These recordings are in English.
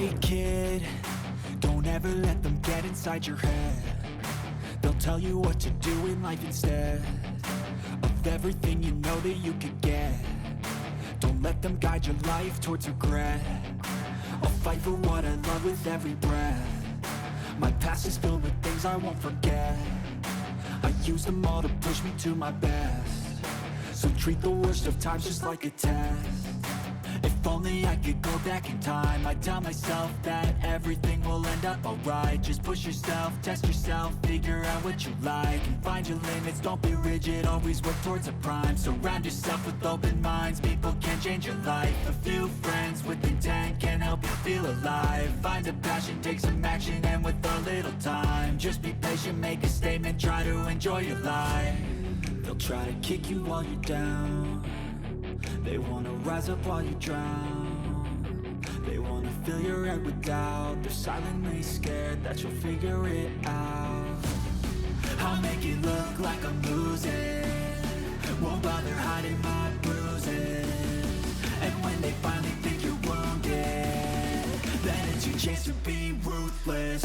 Hey kid, don't ever let them get inside your head. They'll tell you what to do in life instead of everything you know that you could get. Don't let them guide your life towards regret. I'll fight for what I love with every breath. My past is filled with things I won't forget. I use them all to push me to my best. So treat the worst of times just like a test. If only I could go back in time, I'd tell myself that everything will end up alright. Just push yourself, test yourself, figure out what you like, and find your limits, don't be rigid, always work towards a prime. Surround yourself with open minds, people can change your life. A few friends with intent can help you feel alive. Find a passion, take some action, and with a little time, just be patient, make a statement, try to enjoy your life. They'll try to kick you while you're down. They wanna rise up while you drown. They wanna fill your head with doubt. They're silently scared that you'll figure it out. I'll make it look like I'm losing, won't bother hiding my bruises. And when they finally think you're wounded, then it's your chance to be ruthless.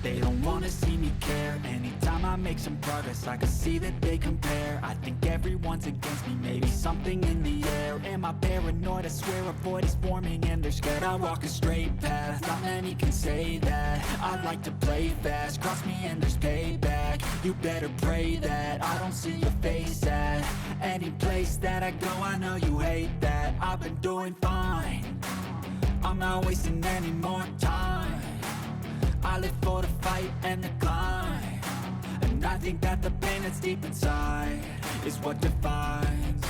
They don't wanna see me care. Anytime I make some progress, I can see that they compare. I think everyone's against me, maybe something in the air. Am I paranoid? I swear a void is forming and they're scared. I walk a straight path, not many can say that. I like to play fast, cross me and there's payback. You better pray that I don't see your face at any place that I go. I know you hate that. I've been doing fine, I'm not wasting any more time. I live for the fight and the climb, and I think that the pain that's deep inside is what defines.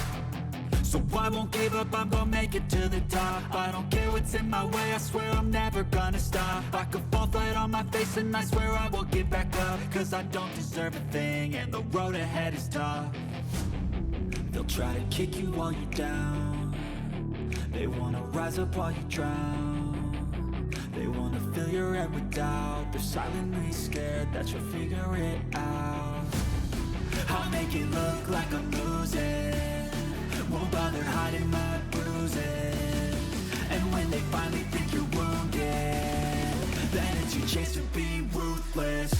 So I won't give up, I'm gonna make it to the top. I don't care what's in my way, I swear I'm never gonna stop. I could fall flat on my face and I swear I won't give back up, cause I don't deserve a thing and the road ahead is tough. They'll try to kick you while you're down. They wanna rise up while you drown. They wanna fill your head with doubt. They're silently scared that you'll figure it out. I'll make it look like I'm losing, won't bother hiding my bruises. And when they finally think you're wounded, then it's your chance to be ruthless.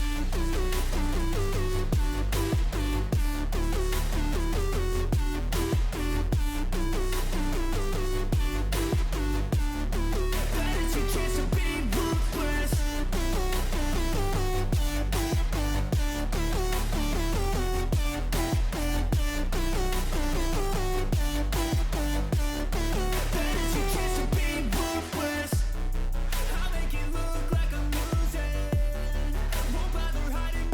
I'll make it look like I'm losing, won't bother hiding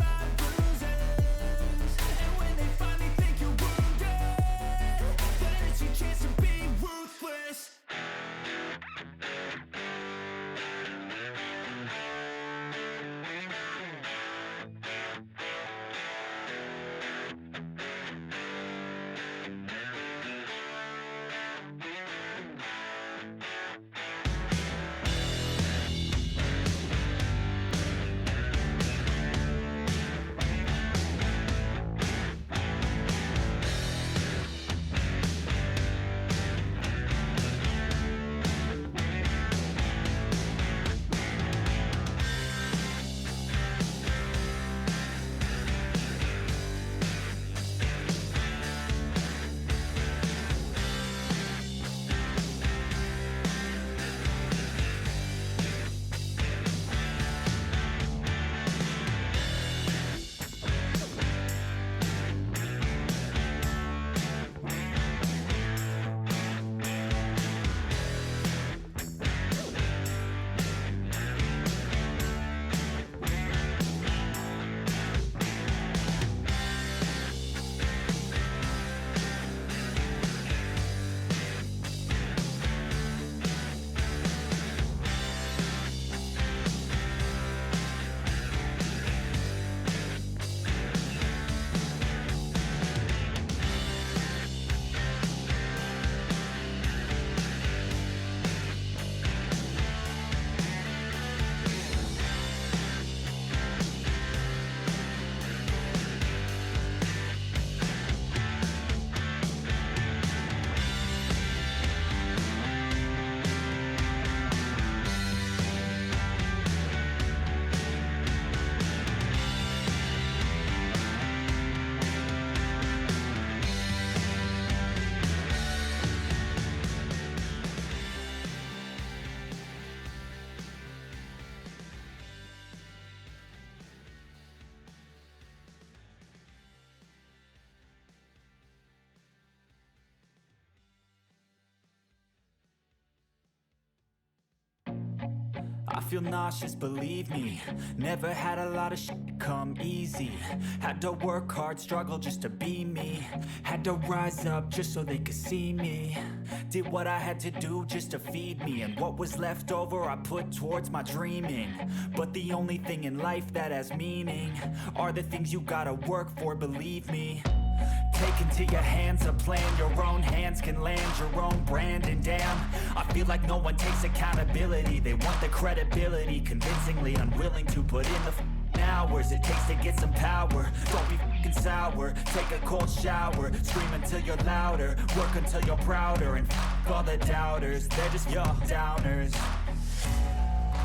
I feel nauseous, believe me. Never had a lot of shit come easy. Had to work hard, struggle just to be me. Had to rise up just so they could see me. Did what I had to do just to feed me. And what was left over I put towards my dreaming. But the only thing in life that has meaning are the things you gotta work for, believe me. Take into your hands a plan, your own hands can land your own brand. And damn, I feel like no one takes accountability. They want the credibility, convincingly unwilling to put in the hours it takes to get some power. Don't be fucking sour, take a cold shower. Scream until you're louder, work until you're prouder. And all the doubters, they're just your downers.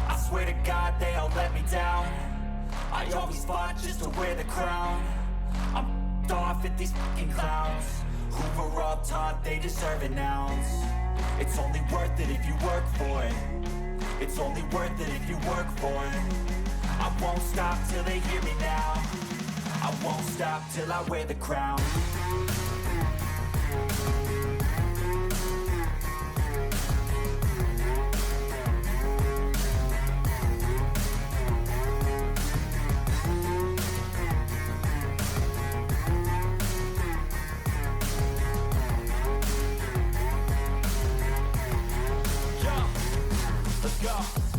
I swear to God they all let me down. I always fought just to wear the crown. I'm off at these fucking clowns who were all taught they deserve an ounce. It's only worth it if you work for it. It's only worth it if you work for it. I won't stop till they hear me now. I won't stop till I wear the crown.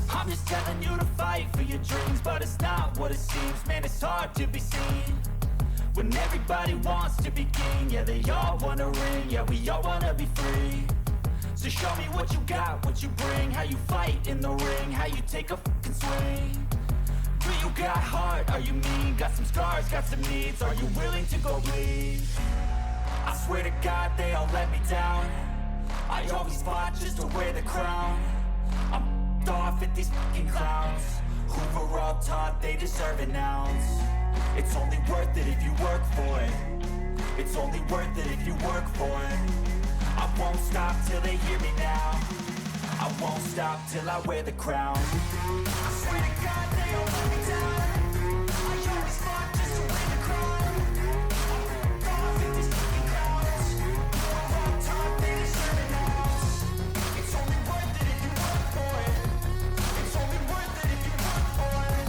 I'm just telling you to fight for your dreams, but it's not what it seems. Man, it's hard to be seen when everybody wants to be king. Yeah, they all wanna ring, yeah, we all wanna be free. So show me what you got, what you bring, how you fight in the ring, how you take a fucking swing. Do you got heart, are you mean? Got some scars, got some needs, are you willing to go bleed? I swear to God they all let me down. I always fought just to wear the crown. I'm off at these fucking clowns who were all taught they deserve an ounce. It's only worth it if you work for it. It's only worth it if you work for it. I won't stop till they hear me now. I won't stop till I wear the crown. I swear to God they all let me down. I always fought just to wear the crown. I'm off at these fucking clowns who were all taught they deserve an ounce. It's only worth it if you work for it. It's only worth it if you work for it.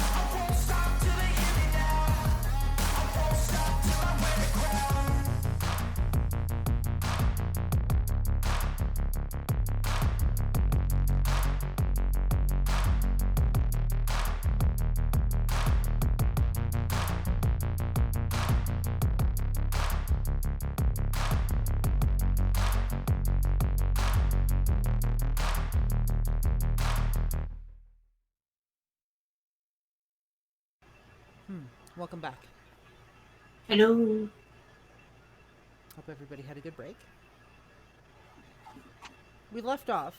I won't stop till they hear me now. I won't stop till I wear the crown. Welcome back. Hello. Hope everybody had a good break. We left off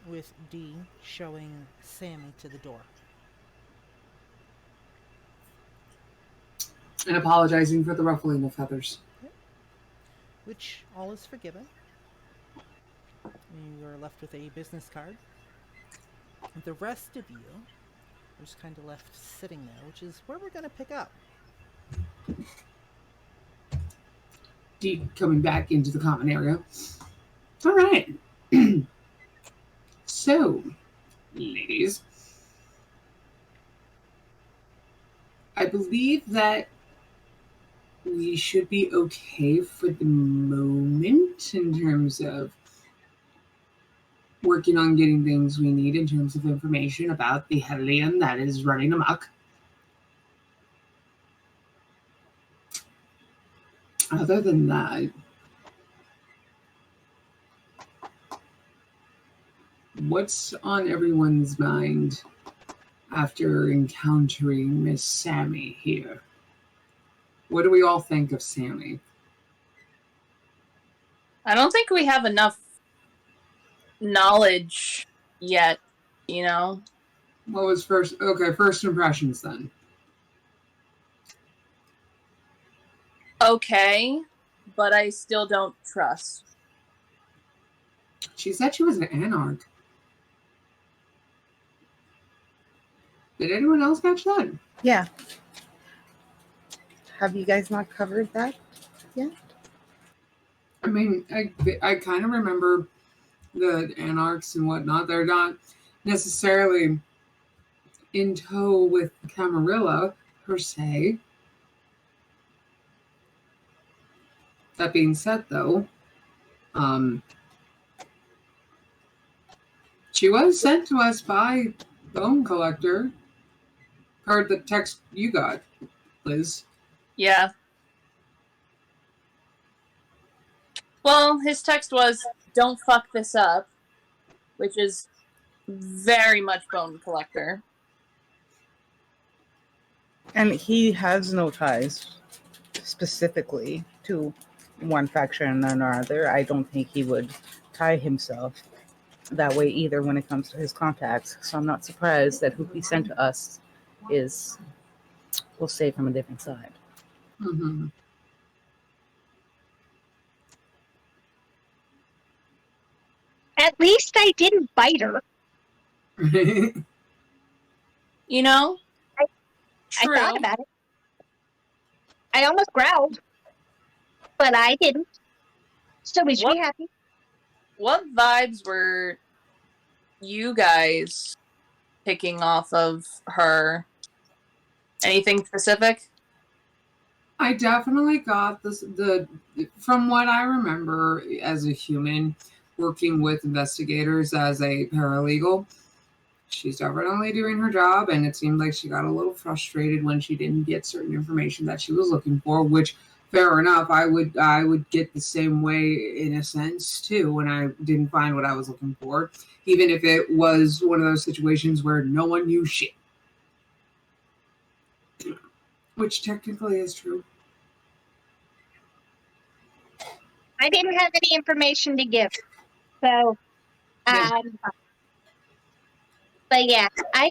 with Dee showing Sammy to the door. And apologizing for the ruffling of feathers. Which all is forgiven. You are left with a business card. The rest of you are just kind of left sitting there, which is where we're going to pick up. Dee coming back into the common area. All right. So, ladies, I believe that we should be okay for the moment in terms of working on getting things we need in terms of information about the Hellion that is running amok. Other than that, what's on everyone's mind after encountering Miss Sammy here? What do we all think of Sammy? I don't think we have enough knowledge yet, you know? What was first impressions then? Okay, but I still don't trust. She said she was an anarch. Did anyone else catch that? Yeah. Have you guys not covered that yet? I mean, I kind of remember the anarchs and whatnot. They're not necessarily in tow with Camarilla, per se. That being said, though, she was sent to us by Bone Collector. Heard the text you got, Liz. Yeah. Well, his text was, "Don't fuck this up," which is very much Bone Collector. And he has no ties specifically to one faction or another. I don't think he would tie himself that way either when it comes to his contacts. So I'm not surprised that who he sent to us is, we'll say, from a different side. Mm-hmm. At least I didn't bite her. You know? I True. thought about it. I almost growled, but I didn't. So we should be happy. What vibes were you guys picking off of her? Anything specific? I definitely got this. From what I remember as a human working with investigators as a paralegal, she's definitely doing her job, and it seemed like she got a little frustrated when she didn't get certain information that she was looking for, which fair enough. I would get the same way in a sense too when I didn't find what I was looking for, even if it was one of those situations where no one knew shit, which technically is true. I didn't have any information to give. So, Yeah. but yeah, I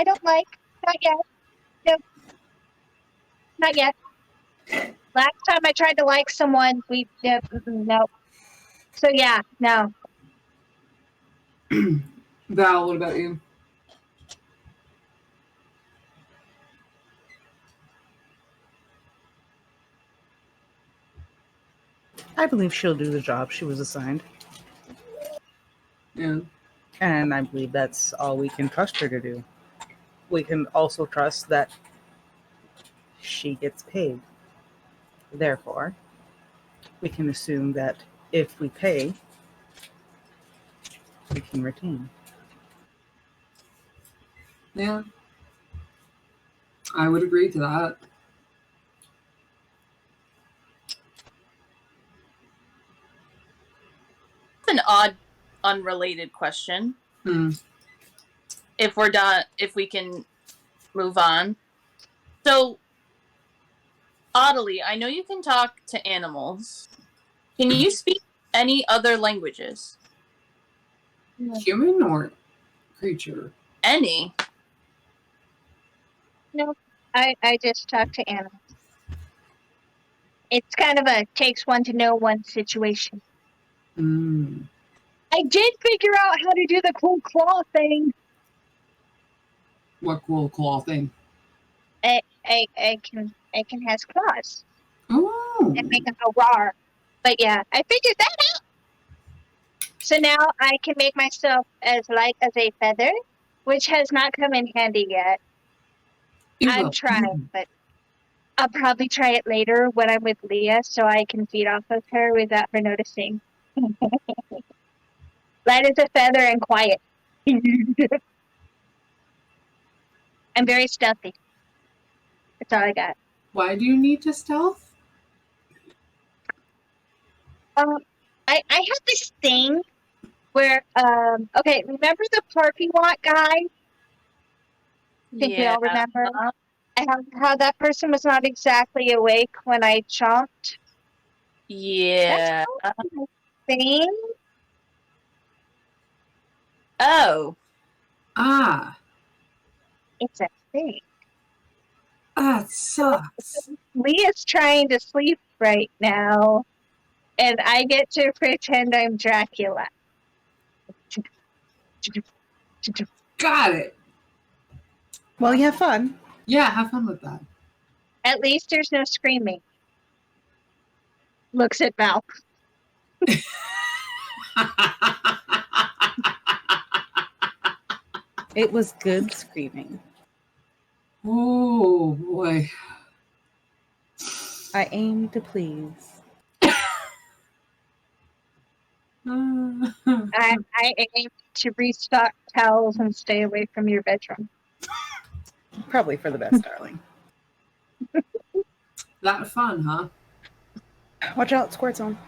don't like, not yet. No, not yet. Last time I tried to like someone, no. So yeah, no. Val, what about you? I believe she'll do the job she was assigned. Yeah. And I believe that's all we can trust her to do. We can also trust that she gets paid. Therefore, we can assume that if we pay, we can retain. Yeah. I would agree to that. An odd, unrelated question. If we're done, if we can move on. So, Audley, I know you can talk to animals. Can you speak any other languages? Human or creature? Any? No, I just talk to animals. It's kind of a takes one to know one situation. I did figure out how to do the cool claw thing. What cool claw thing? I can has claws Oh. and make a roar. But yeah, I figured that out. So now I can make myself as light as a feather, which has not come in handy yet. I'm trying, but I'll probably try it later when I'm with Leah so I can feed off of her without her noticing. Light as a feather and quiet. I'm very stealthy. That's all I got. Why do you need to stealth? I have this thing where okay, remember the parking lot guy? I think we all remember. How that person was not exactly awake when I chomped. Yeah. That's my thing. Oh. Ah. It's a thing. That sucks. Leah's trying to sleep right now, and I get to pretend I'm Dracula. Got it. Well, you have fun. Yeah, have fun with that. At least there's no screaming. Looks at Val. It was good screaming. Oh boy. I aim to please. I aim to restock towels and stay away from your bedroom. Probably for the best, darling. Lot of fun, huh? Watch out, squirt zone.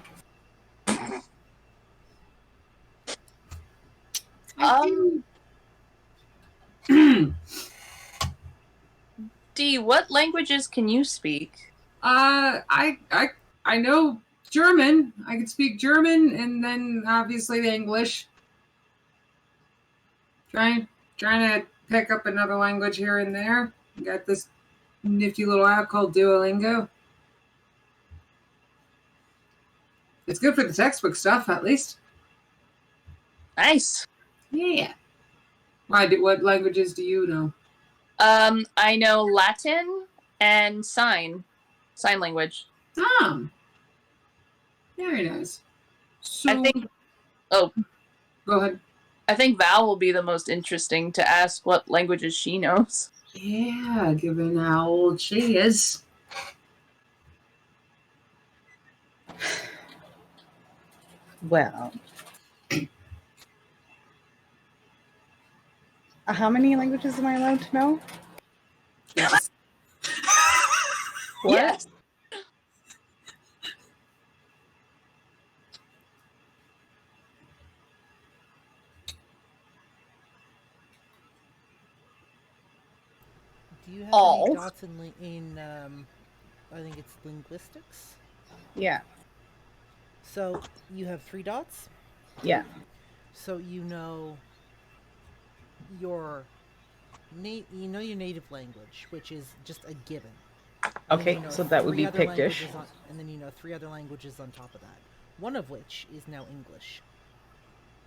D, what languages can you speak? I know German. I can speak German, and then obviously the English. Trying to pick up another language here and there. Got this nifty little app called Duolingo. It's good for the textbook stuff, at least. Nice. Yeah. What languages do you know? I know Latin and sign language. Very nice. So, I think. Oh, go ahead. I think Val will be the most interesting to ask what languages she knows. Yeah, given how old she is. Well, how many languages am I allowed to know? Yes. What? Yes. Do you have All. any dots in I think it's linguistics? Yeah. So you have 3 dots? Yeah. So you know your your native language, which is just a given. And then Okay, you know so that would 3 be other Pictish. languages and then you know 3 other languages on top of that. One of which is now English.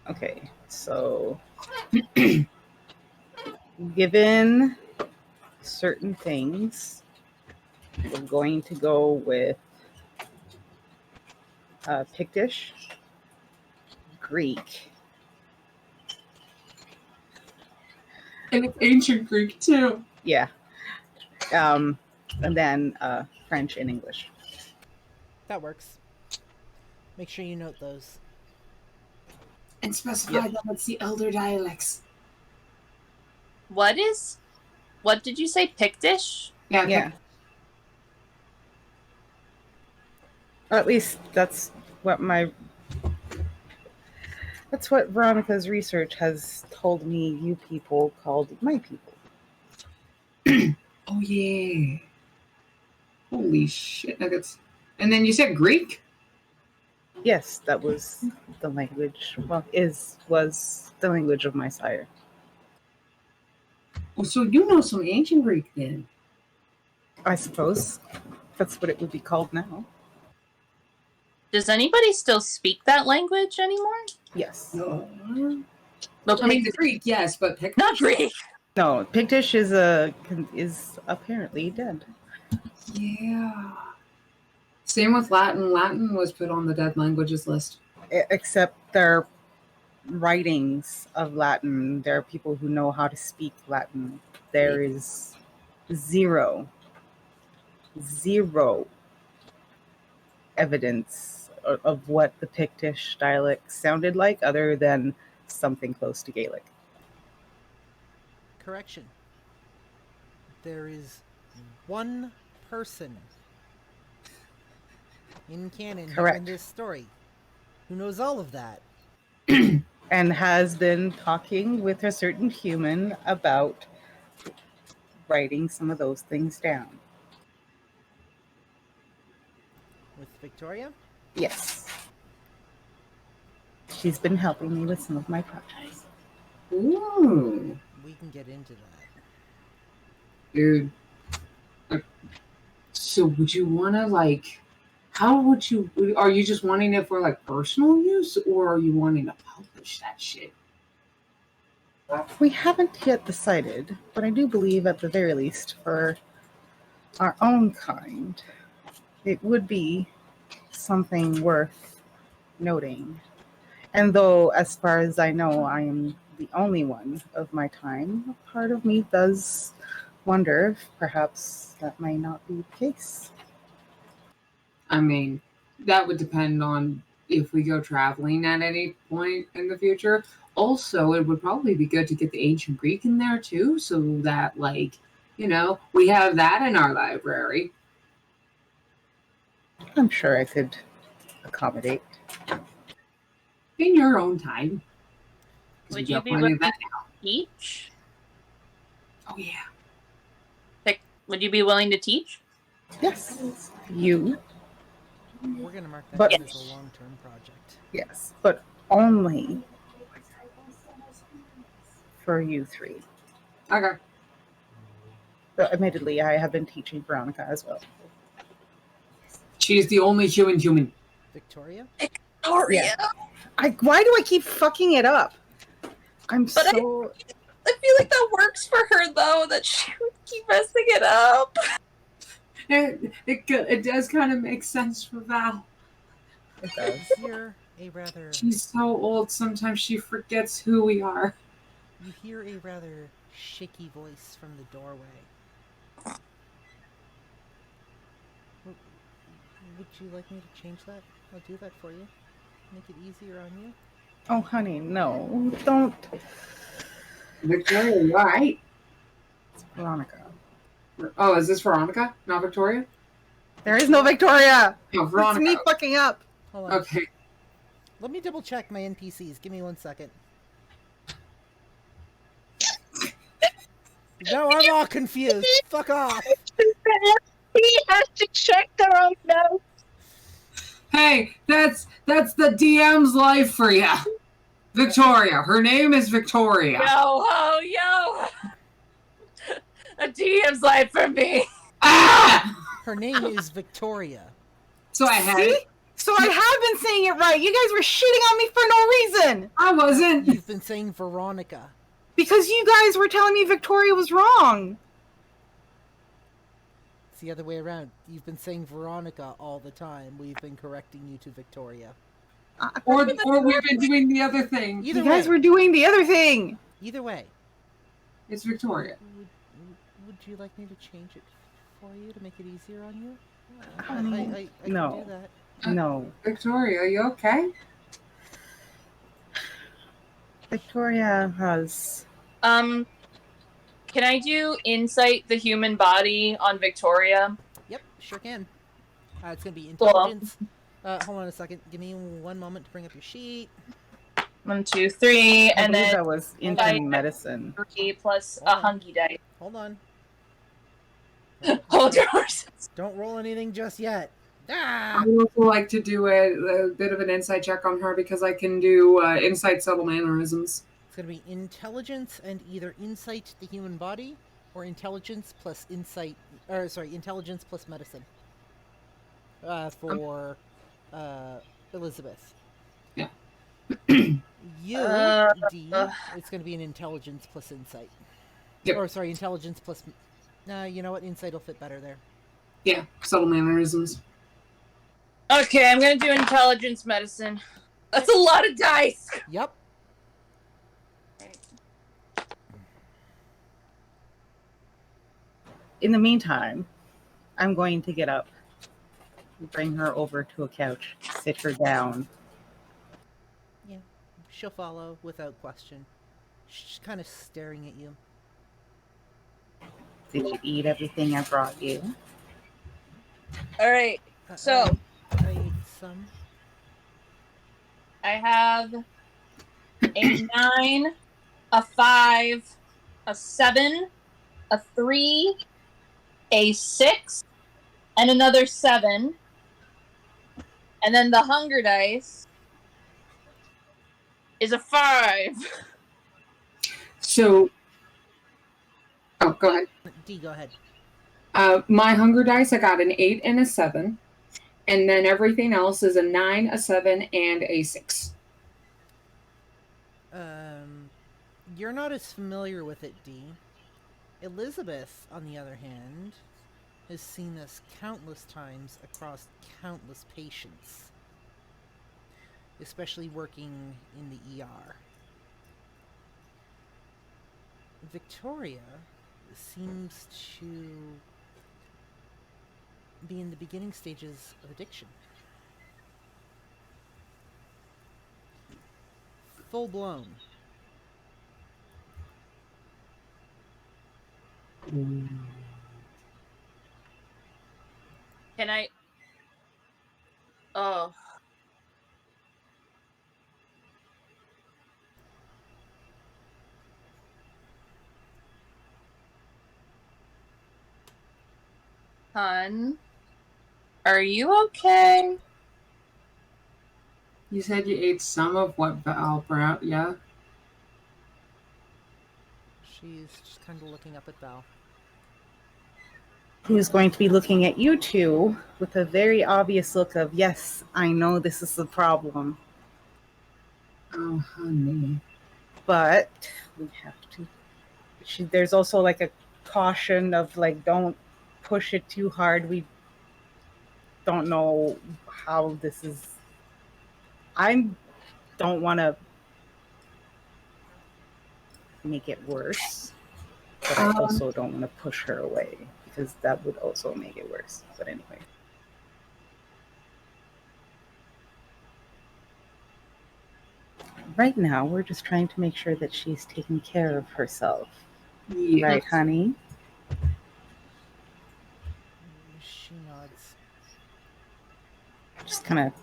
Okay, so given certain things, we're going to go with Pictish, Greek, And it's ancient Greek, too. yeah, and then French and English. That works. Make sure you note those. And specify that it's the elder dialects. What did you say? Pictish? Yeah. Or at least that's what Veronica's research has told me you people called my people. Oh, yeah. Holy shit nuggets. And then you said Greek? Yes, that was the language. Well, was the language of my sire. Oh, so you know some ancient Greek then? I suppose that's what it would be called now. Does anybody still speak that language anymore? Yes. No. No, I mean, the Greek, yes, but Pictish? not Greek. No, Pictish is apparently dead. Yeah. Same with Latin. Latin was put on the dead languages list. Except their writings of Latin. There are people who know how to speak Latin. There is zero evidence of what the Pictish dialect sounded like other than something close to Gaelic. Correction. There is one person in canon Correct. in this story who knows all of that. And has been talking with a certain human about writing some of those things down. With Victoria? Yes. She's been helping me with some of my projects. Ooh. We can get into that. Dude. So would you want to, are you just wanting it for, personal use, or are you wanting to publish that shit? We haven't yet decided, but I do believe at the very least for our own kind, it would be something worth noting. And though, as far as I know, I am the only one of my time, part of me does wonder if perhaps that might not be the case. I mean, that would depend on if we go traveling at any point in the future. Also, it would probably be good to get the ancient Greek in there too, so that, like, we have that in our library. I'm sure I could accommodate. In your own time. 'Cause Would we you got be plenty willing of that to now. teach? Oh, yeah. Would you be willing to teach? Yes. You? We're gonna mark that But- as a long-term project. Yes. But only for you three. Okay. But admittedly, I have been teaching Veronica as well. She's the only human. Victoria? Yeah. Why do I keep fucking it up? I'm But so... I feel like that works for her, though, that she would keep messing it up. It does kind of make sense for Val. It does. Hear a rather She's so old, sometimes she forgets who we are. you hear a rather shaky voice from the doorway. Would you like me to change that? I'll do that for you. Make it easier on you. Oh, honey, no. Don't. Victoria, you alright? It's Veronica. Oh, is this Veronica, not Victoria? There is no Victoria! No, It's Veronica. me fucking up! Hold on. Okay. Let me double check my NPCs. Give me 1 second. No, I'm all confused. Fuck off. He has to check their own notes. Hey, that's the DM's life for you. Victoria. Her name is Victoria. Yo. A DM's life for me. Ah! Her name is Victoria. So I had See? it. So I have been saying it right. You guys were shitting on me for no reason. I wasn't. You've been saying Veronica. Because you guys were telling me Victoria was wrong. It's the other way around. You've been saying Veronica all the time. We've been correcting you to Victoria. Or we've been doing the other thing. Either You guys way. were doing the other thing. Either way. It's Victoria. Would you like me to change it for you to make it easier on you? Honey, I no. can do that. No. Victoria, you okay? Victoria has... Can I do Insight the Human Body on Victoria? Yep, sure can. It's going to be Cool. intelligence. Hold on a second. Give me 1 moment to bring up your sheet. 1, 2, 3, I and believe then that was into medicine. 3 plus a hunky dice. Hold on. Hold your horses. Don't roll anything just yet. I Ah! would also like to do a bit of an insight check on her because I can do insight subtle mannerisms. It's going to be intelligence and either insight the human body or intelligence plus insight, or sorry, intelligence plus medicine. For Elizabeth. Yeah. You, D, Uh. it's going to be an intelligence plus insight. Yep. Or sorry, intelligence plus. Nah, you know what? Insight will fit better there. Yeah, subtle mannerisms. Okay, I'm gonna do intelligence medicine. That's a lot of dice. Yep. In the meantime, I'm going to get up, bring her over to a couch, sit her down. Yeah. She'll follow without question. She's kind of staring at you. Did you eat everything I brought you? All right, so I ate some. I have a 9, a 5, a 7, a 3, a 6, and another 7. And then the hunger dice is a 5. So, go ahead. D, go ahead. My hunger dice, I got an 8 and a 7. And then everything else is a 9, a 7, and a 6. You're not as familiar with it, D. Elizabeth, on the other hand, has seen this countless times across countless patients, especially working in the ER. Victoria seems to be in the beginning stages of addiction. Full blown. Can I? Oh, hun, are you okay? You said you ate some of what Alorah, yeah? She's just kind of looking up at Val. Who's going to be looking at you two with a very obvious look of, yes, I know this is the problem, Oh, honey. but we have to. There's also like a caution of like, don't push it too hard. We don't know how this is. I don't want to make it worse, but I also don't want to push her away because that would also make it worse. But anyway. Right now, we're just trying to make sure that she's taking care of herself. Yeah. Right, honey? She nods. Just kind of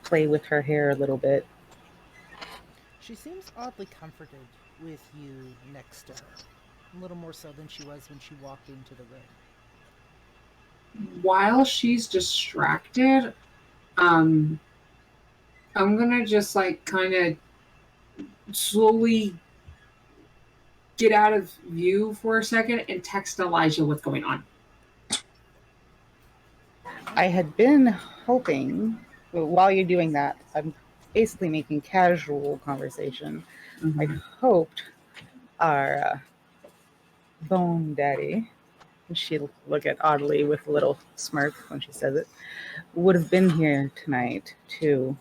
play with her hair a little bit. She seems oddly comforted with you next to her. A little more so than she was when she walked into the room. While she's distracted, I'm gonna just like kind of slowly get out of view for a second and text Elijah what's going on. I had been hoping, while you're doing that, I'm basically making casual conversation. Mm-hmm. I hoped our bone daddy, she'll look at Oddly with a little smirk when she says it, would have been here tonight to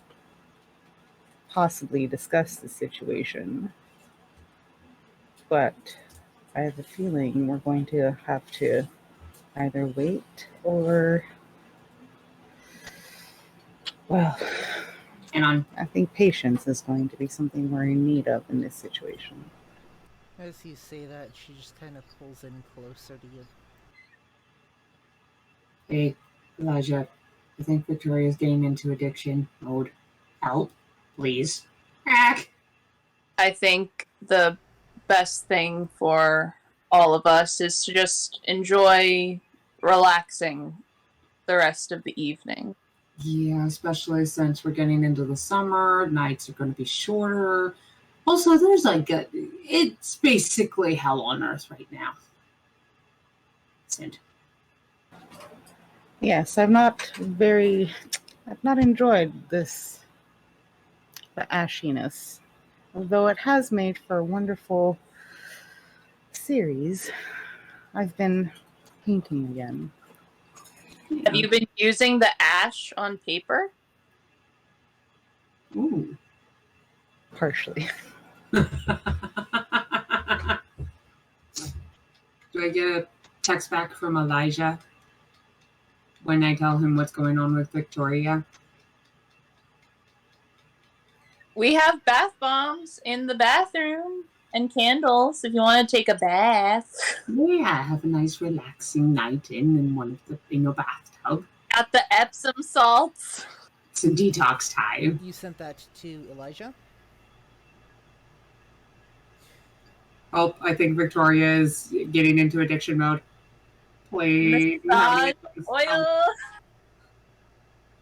possibly discuss the situation. But I have a feeling we're going to have to either wait or, well, And I think patience is going to be something we're in need of in this situation. As you say that, she just kind of pulls in closer to you. Hey, Elijah, I think Victoria's getting into addiction mode. Help, please. I think the best thing for all of us is to just enjoy relaxing the rest of the evening. Yeah, especially since we're getting into the summer, nights are going to be shorter. Also, there's it's basically hell on earth right now. Yes, I've not enjoyed the ashiness, although it has made for a wonderful series. I've been painting again. Have you been using the ash on paper? Ooh. Partially. Do I get a text back from Elijah when I tell him what's going on with Victoria? We have bath bombs in the bathroom and candles if you want to take a bath. Yeah, have a nice relaxing night in your bathtub. Got the Epsom salts. Some detox time. You sent that to Elijah? Oh, I think Victoria is getting into addiction mode. Please. Massage oil.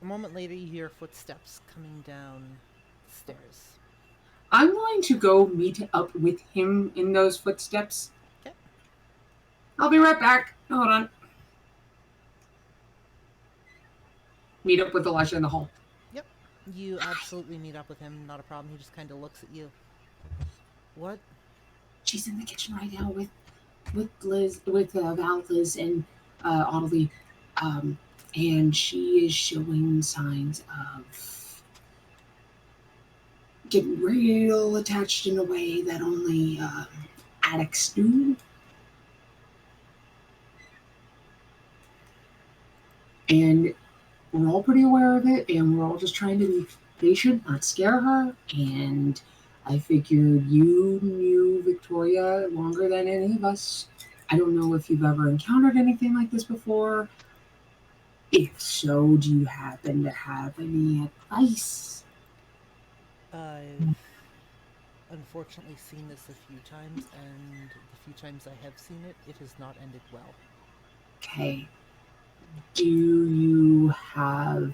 A moment later, you hear footsteps coming down the stairs. I'm going to go meet up with him in those footsteps. Okay. I'll be right back. Hold on. Meet up with Elijah in the hall. Yep. You absolutely meet up with him. Not a problem. He just kind of looks at you. What? She's in the kitchen right now with Liz, with Val, Liz, and Audley, and she is showing signs of getting real attached in a way that only attic stew. And we're all pretty aware of it, and we're all just trying to be patient, not scare her. And I figured you knew Victoria longer than any of us. I don't know if you've ever encountered anything like this before. If so, do you happen to have any advice? I've unfortunately seen this a few times, and the few times I have seen it, it has not ended well. Okay. Do you have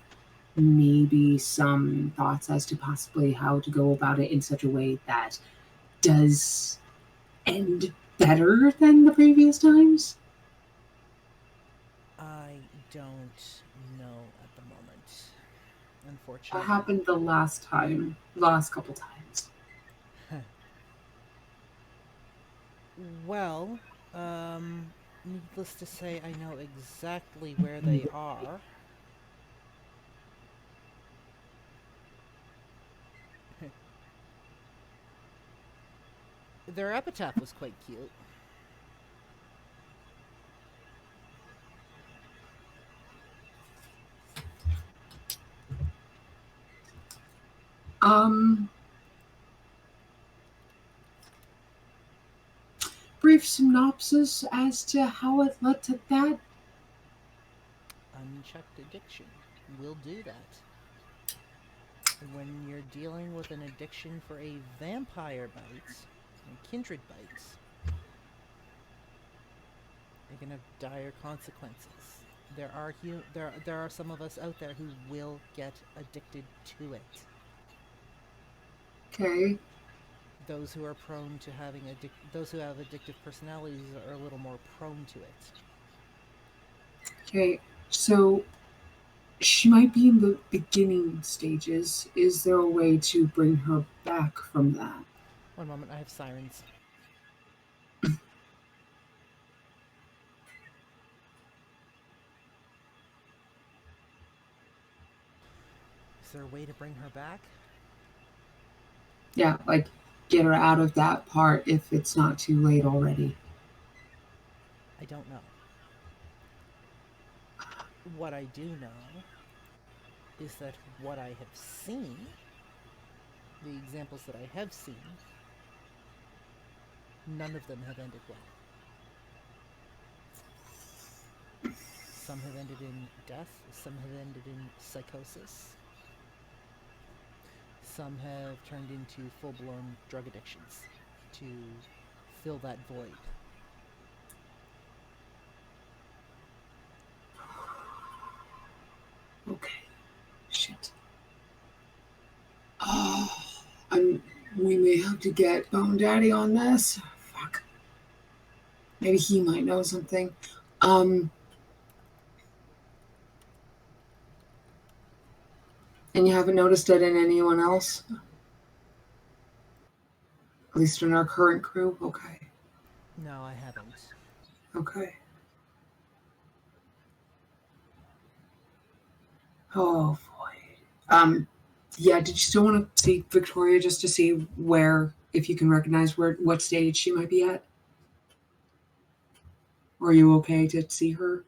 maybe some thoughts as to possibly how to go about it in such a way that does end better than the previous times? I don't know at the moment. What Unfortunately. happened the last couple times? Well, needless to say, I know exactly where they are. Their epitaph was quite cute. Brief synopsis as to how it led to that. Unchecked addiction will do that. When you're dealing with an addiction for a vampire bite, a kindred bite, it can have dire consequences. There are some of us out there who will get addicted to it. Okay. Those who are prone to having those who have addictive personalities are a little more prone to it. Okay. So she might be in the beginning stages. Is there a way to bring her back from that? One moment, I have sirens. Is there a way to bring her back? Yeah, like get her out of that part if it's not too late already. I don't know. What I do know is that what I have seen, the examples that I have seen, none of them have ended well. Some have ended in death, some have ended in psychosis, some have turned into full-blown drug addictions to fill that void. Okay. Shit. Oh, we may have to get Bone Daddy on this. Fuck. Maybe he might know something. And you haven't noticed it in anyone else? At least in our current crew? Okay. No, I haven't. Okay. Oh boy. Yeah, did you still want to see Victoria just to see where, if you can recognize what stage she might be at? Or are you okay to see her?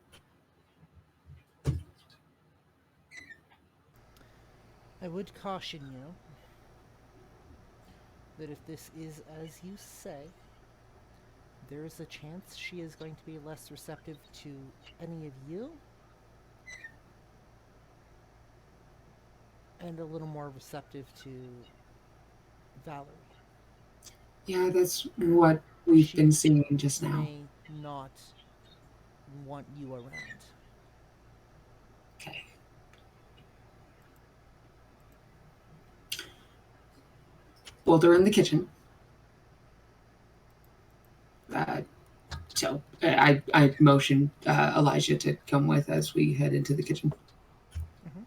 I would caution you that if this is as you say, there is a chance she is going to be less receptive to any of you and a little more receptive to Valerie. Yeah, that's what we've been seeing just now. May not want you around. Okay. Well, they're in the kitchen. So I motioned Elijah to come with as we head into the kitchen. Mm-hmm.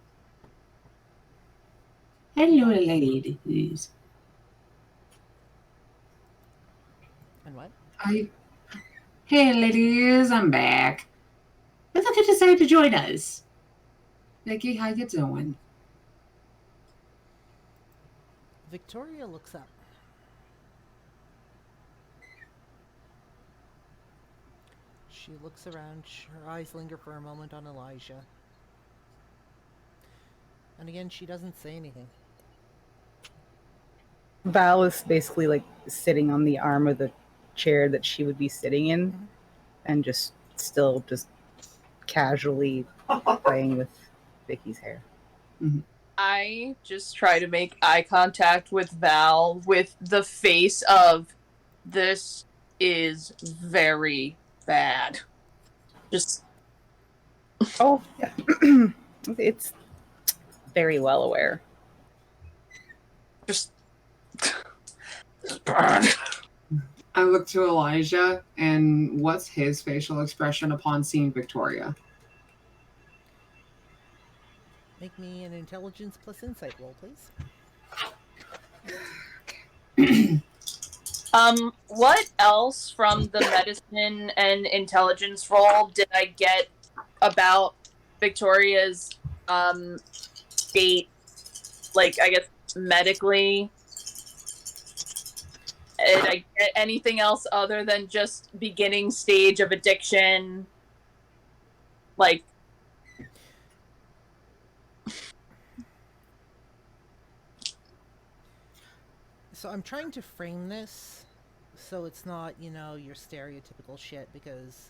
Hello, ladies. And what? Hey, ladies, I'm back. Look at you decided to join us. Nikki, how you doing? Victoria looks up. She looks around. Her eyes linger for a moment on Elijah. And again, she doesn't say anything. Val is basically like sitting on the arm of the chair that she would be sitting in, and just casually playing with Vicky's hair. I just try to make eye contact with Val with the face of, this is very bad. Just. Oh, yeah. It's very well aware. Just. Bad. I look to Elijah, and what's his facial expression upon seeing Victoria? Make me an intelligence plus insight roll, please. What else from the medicine and intelligence roll did I get about Victoria's state, like, I guess, medically? Did I get anything else other than just beginning stage of addiction? Like, So I'm trying to frame this so it's not, your stereotypical shit, because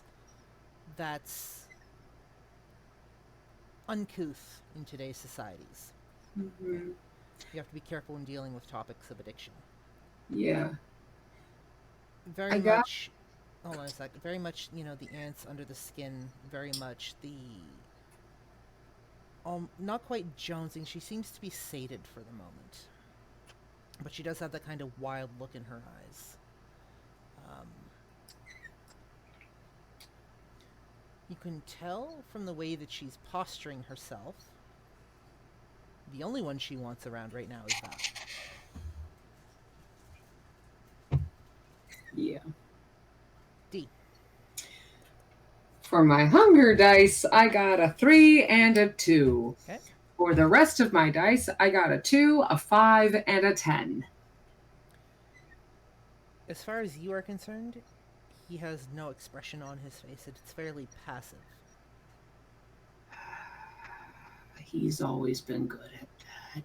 that's uncouth in today's societies. Mm-hmm. You have to be careful when dealing with topics of addiction. Yeah. Very much. Hold on a second. Very much, the ants under the skin. Very much the. Not quite jonesing. She seems to be sated for the moment, but she does have that kind of wild look in her eyes. You can tell from the way that she's posturing herself. The only one she wants around right now is that. Yeah. D. For my hunger dice, I got a 3 and a 2. Okay. For the rest of my dice, I got a 2, a 5, and a 10. As far as you are concerned, he has no expression on his face. It's fairly passive. He's always been good at that.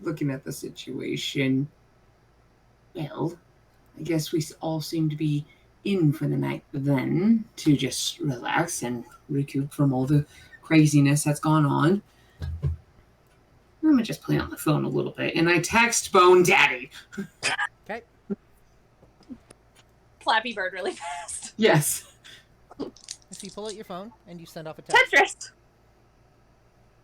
Looking at the situation, well, I guess we all seem to be in for the night then, to just relax and recoup from all the craziness that's gone on. I'm gonna just play on the phone a little bit, and I text Bone Daddy. Okay. Flappy Bird really fast. Yes. So you pull out your phone and you send off a text. Tetris.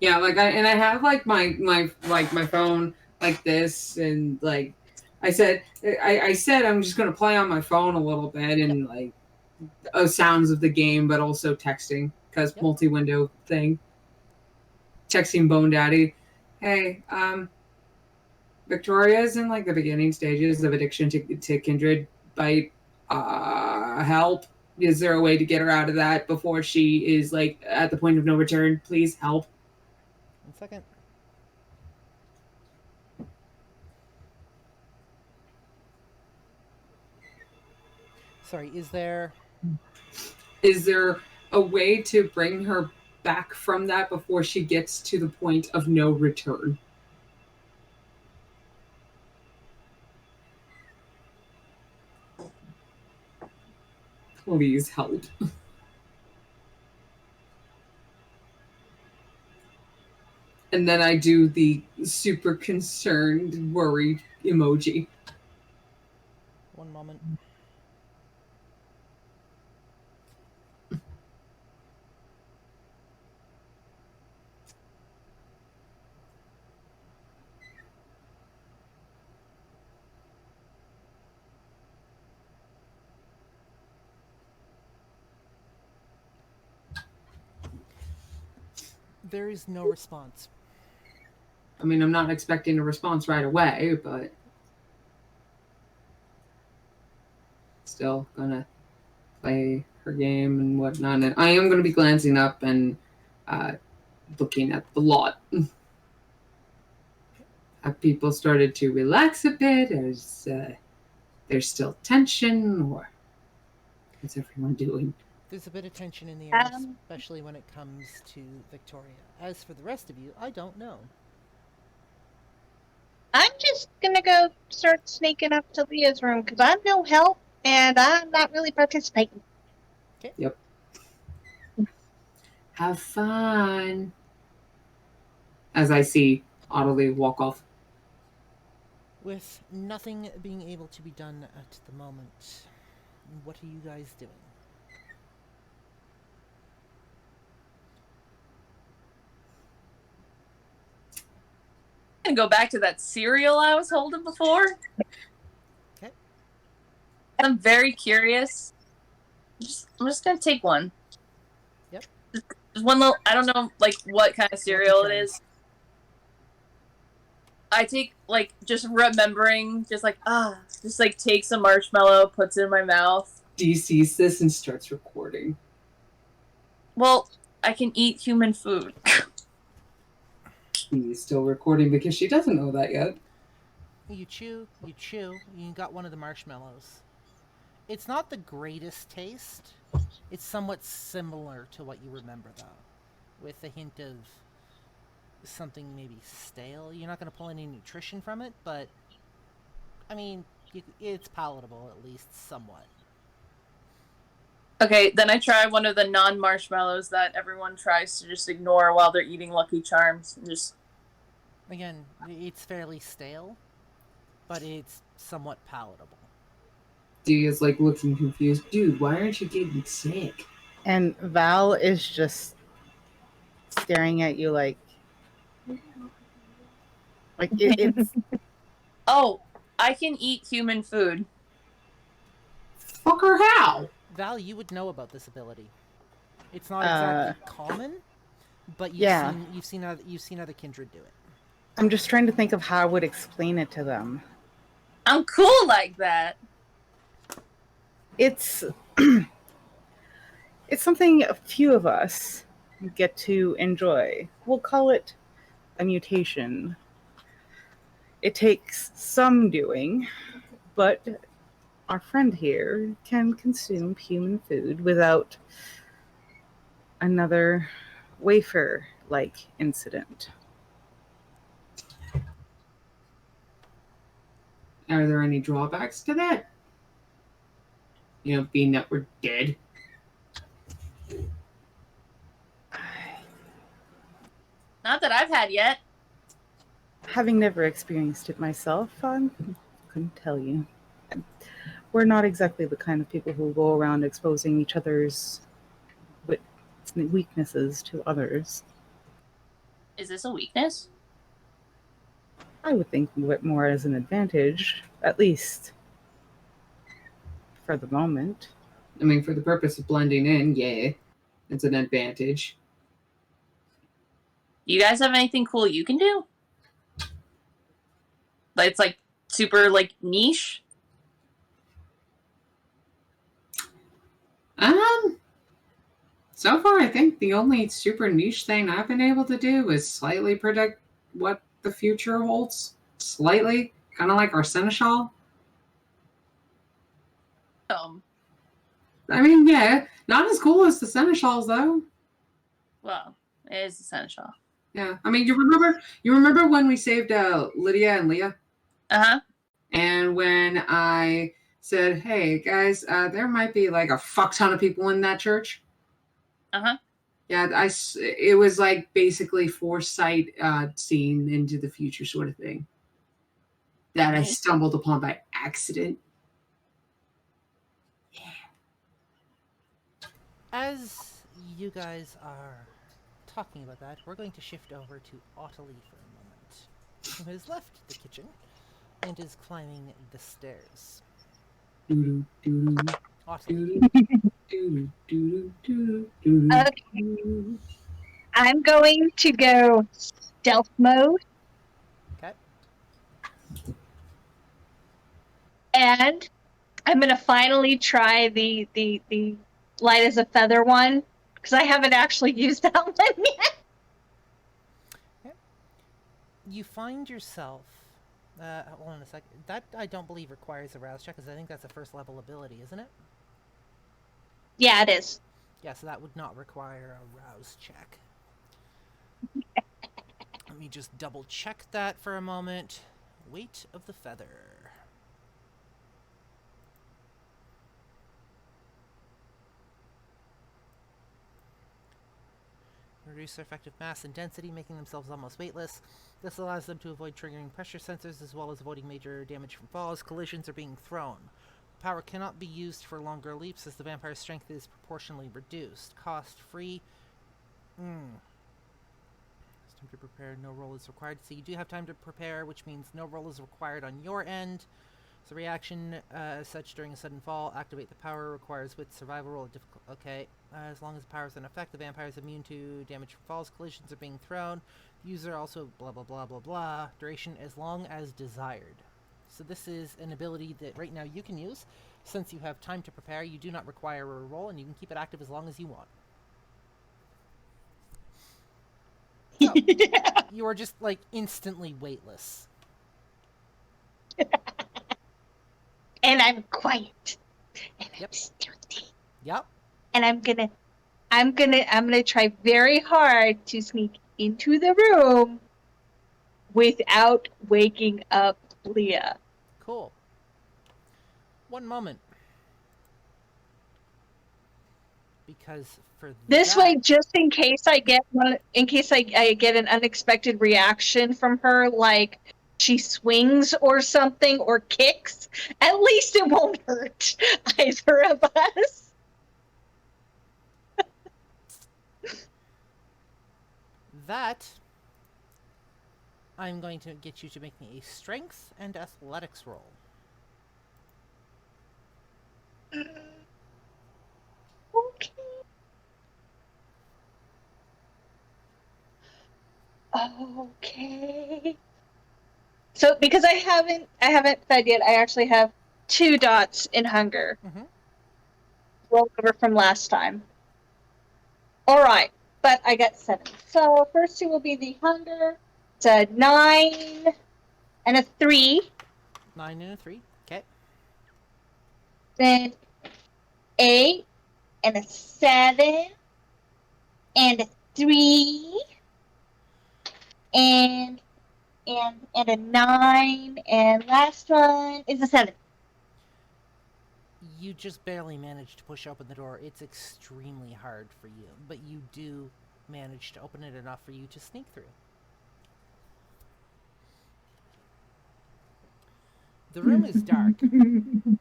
Yeah, I have my phone like this, and like I said I'm just gonna play on my phone a little bit, and like sounds of the game, but also texting, because multi-window thing. Texting Bone Daddy, hey, Victoria's in like the beginning stages of addiction to Kindred bite. Help. Is there a way to get her out of that before she is like at the point of no return? Please help. 1 second. Sorry, is there a way to bring her back from that before she gets to the point of no return? Please help. And then I do the super concerned, worried emoji. One moment. There is no response. I mean, I'm not expecting a response right away, but still gonna play her game and whatnot. And I am gonna be glancing up and looking at the lot. Have people started to relax a bit? there's still tension, or what's everyone doing? There's a bit of tension in the air, especially when it comes to Victoria. As for the rest of you, I don't know. I'm just gonna go start sneaking up to Leah's room because I'm no help and I'm not really participating. Okay. Yep. Have fun. As I see Ottilie walk off. With nothing being able to be done at the moment, what are you guys doing? I'm gonna go back to that cereal I was holding before. Okay. I'm very curious. I'm just gonna take one. Yep. Just one little, I don't know, like, what kind of cereal it is. I take, like, just remembering, just like, just, like, take some marshmallow, puts it in my mouth. Dee sees this and starts recording. Well, I can eat human food. He's still recording because she doesn't know that yet. You chew, you got one of the marshmallows. It's not the greatest taste. It's somewhat similar to what you remember, though, with a hint of something maybe stale. You're not going to pull any nutrition from it, but, I mean, it's palatable, at least somewhat. Okay, then I try one of the non-marshmallows that everyone tries to just ignore while they're eating Lucky Charms. Just again, it's fairly stale, but it's somewhat palatable. Dee is like looking confused. Dude, why aren't you getting sick? And Val is just staring at you like it's. oh, I can eat human food. Fucker, how? Val, you would know about this ability. It's not exactly common, but you've seen other Kindred do it. I'm just trying to think of how I would explain it to them. I'm cool like that. It's it's something a few of us get to enjoy. We'll call it a mutation. It takes some doing, but our friend here can consume human food without another wafer-like incident. Are there any drawbacks to that? You know, being that we're dead. Not that I've had yet. Having never experienced it myself, I couldn't tell you. We're not exactly the kind of people who go around exposing each other's weaknesses to others. Is this a weakness? I would think of it more as an advantage, at least for the moment. I mean, for the purpose of blending in, yeah, it's an advantage. You guys have anything cool you can do? Like, it's like super like niche? So far I think the only super niche thing I've been able to do is slightly predict what the future holds. Slightly. Kind of like our seneschal. I mean, yeah, not as cool as the seneschals though. Well, it is a seneschal. Yeah, I mean, you remember when we saved Lydia and Leah? Uh-huh. And when I said, hey, guys, there might be like a fuck ton of people in that church. Uh-huh. Yeah, it was like basically foresight seeing into the future sort of thing that I stumbled upon by accident. Yeah. As you guys are talking about that, we're going to shift over to Ottilie for a moment, who has left the kitchen and is climbing the stairs. Ottilie. Okay. I'm going to go stealth mode. Okay. And I'm going to finally try the light as a feather one, because I haven't actually used that one yet. Okay. You find yourself Hold on a second. That I don't believe requires a rouse check, because I think that's a first level ability, isn't it? Yeah, it is. Yeah, so that would not require a rouse check. Let me just double check that for a moment. Weight of the feather. Reduce their effective mass and density, making themselves almost weightless. This allows them to avoid triggering pressure sensors, as well as avoiding major damage from falls, collisions, or being thrown. Power cannot be used for longer leaps, as the vampire's strength is proportionally reduced. Cost free. It's time to prepare. No roll is required. So you do have time to prepare, which means no roll is required on your end. So reaction as such during a sudden fall, activate the power, requires with survival roll. Okay, as long as the power is in effect, the vampire is immune to damage from falls, collisions, or being thrown. User also blah blah blah blah blah. Duration as long as desired. So this is an ability that right now you can use. Since you have time to prepare, you do not require a roll, and you can keep it active as long as you want. So, you are just like instantly weightless. And I'm quiet. And Yep. I'm stealthy. Yep. And I'm gonna try very hard to sneak into the room without waking up Leah. Cool. One moment. Because for This that, way, just in case I get I get an unexpected reaction from her, like she swings or something or kicks, at least it won't hurt either of us. that I'm going to get you to make me a strength and athletics roll. Okay. Okay. So because I haven't fed yet, I actually have 2 dots in hunger. Mhm. Roll over from last time. All right, but I got 7. So first 2 will be the hunger. It's a 9 and a 3. 9 and a 3. Okay. Then 8 and a 7 and a 3 and a 9, and last one is a 7. You just barely managed to push open the door. It's extremely hard for you, but you do manage to open it enough for you to sneak through. The room is dark, and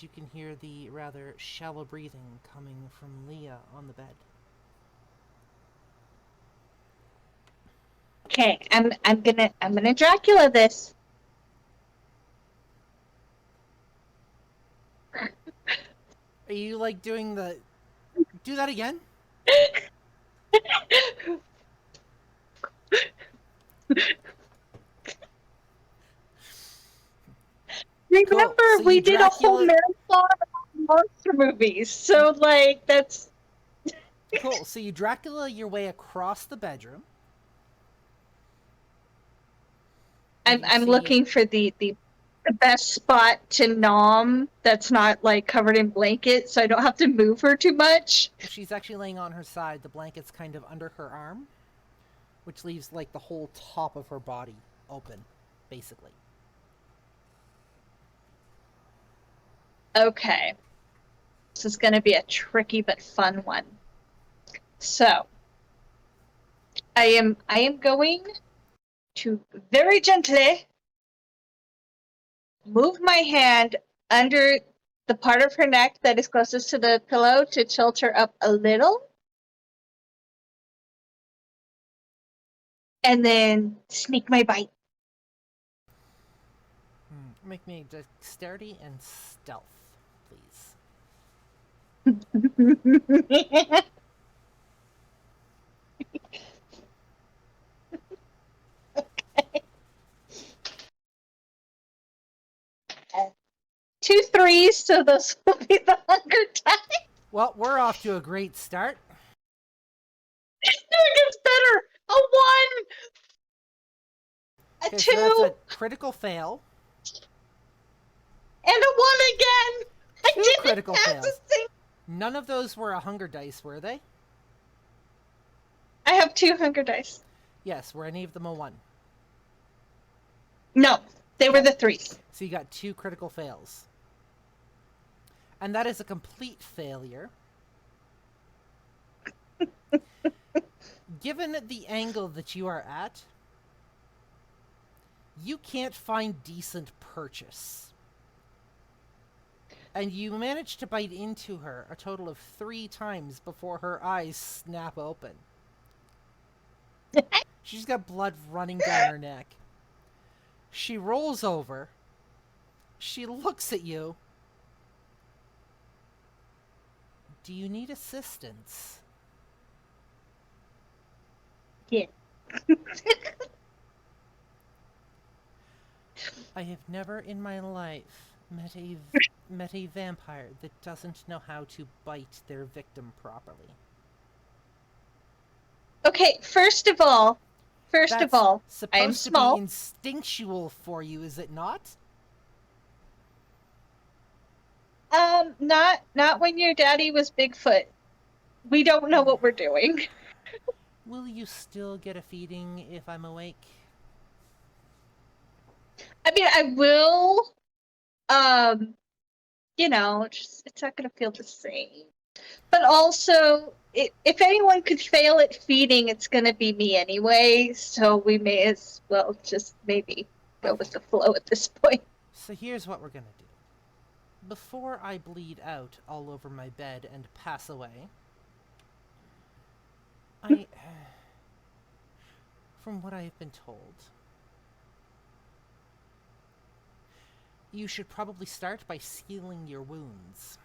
you can hear the rather shallow breathing coming from Leah on the bed. Okay, I'm gonna Dracula this. Are you like doing the... Do that again? Remember, Cool. So we you did a whole Dracula- marathon of monster movies, so like that's Cool. So you Dracula your way across the bedroom. And you I'm see- looking for the best spot to nom that's not like covered in blankets, so I don't have to move her too much. She's actually laying on her side. The blanket's kind of under her arm, which leaves like the whole top of her body open, basically. Okay. This is going to be a tricky but fun one. So, I am going to very gently move my hand under the part of her neck that is closest to the pillow to tilt her up a little. And then sneak my bite. Make me dexterity and stealth, please. Okay. 2 3s, so those will be the hunger time. Well, we're off to a great start. No, it gets better. A 1! A Okay, 2! so that's a critical fail. And a 1 again! I Two didn't critical have fails. to think. None of those were a hunger dice, were they? I have 2 hunger dice. Yes, were any of them a 1? No, they were the 3s. So you got 2 critical fails. And that is a complete failure. Given the angle that you are at, you can't find decent purchase. And you manage to bite into her a total of 3 times before her eyes snap open. She's got blood running down her neck. She rolls over. She looks at you. Do you need assistance? Yeah. I have never in my life met a vampire that doesn't know how to bite their victim properly. Okay, first of all, That's I am supposed to small. be instinctual for you, is it not? Not when your daddy was Bigfoot. We don't know what we're doing. Will you still get a feeding if I'm awake? I mean, I will. It's not gonna feel the same. But also, if anyone could fail at feeding, it's gonna be me anyway. So we may as well just maybe go with the flow at this point. So here's what we're gonna do. Before I bleed out all over my bed and pass away, from what I have been told, you should probably start by sealing your wounds.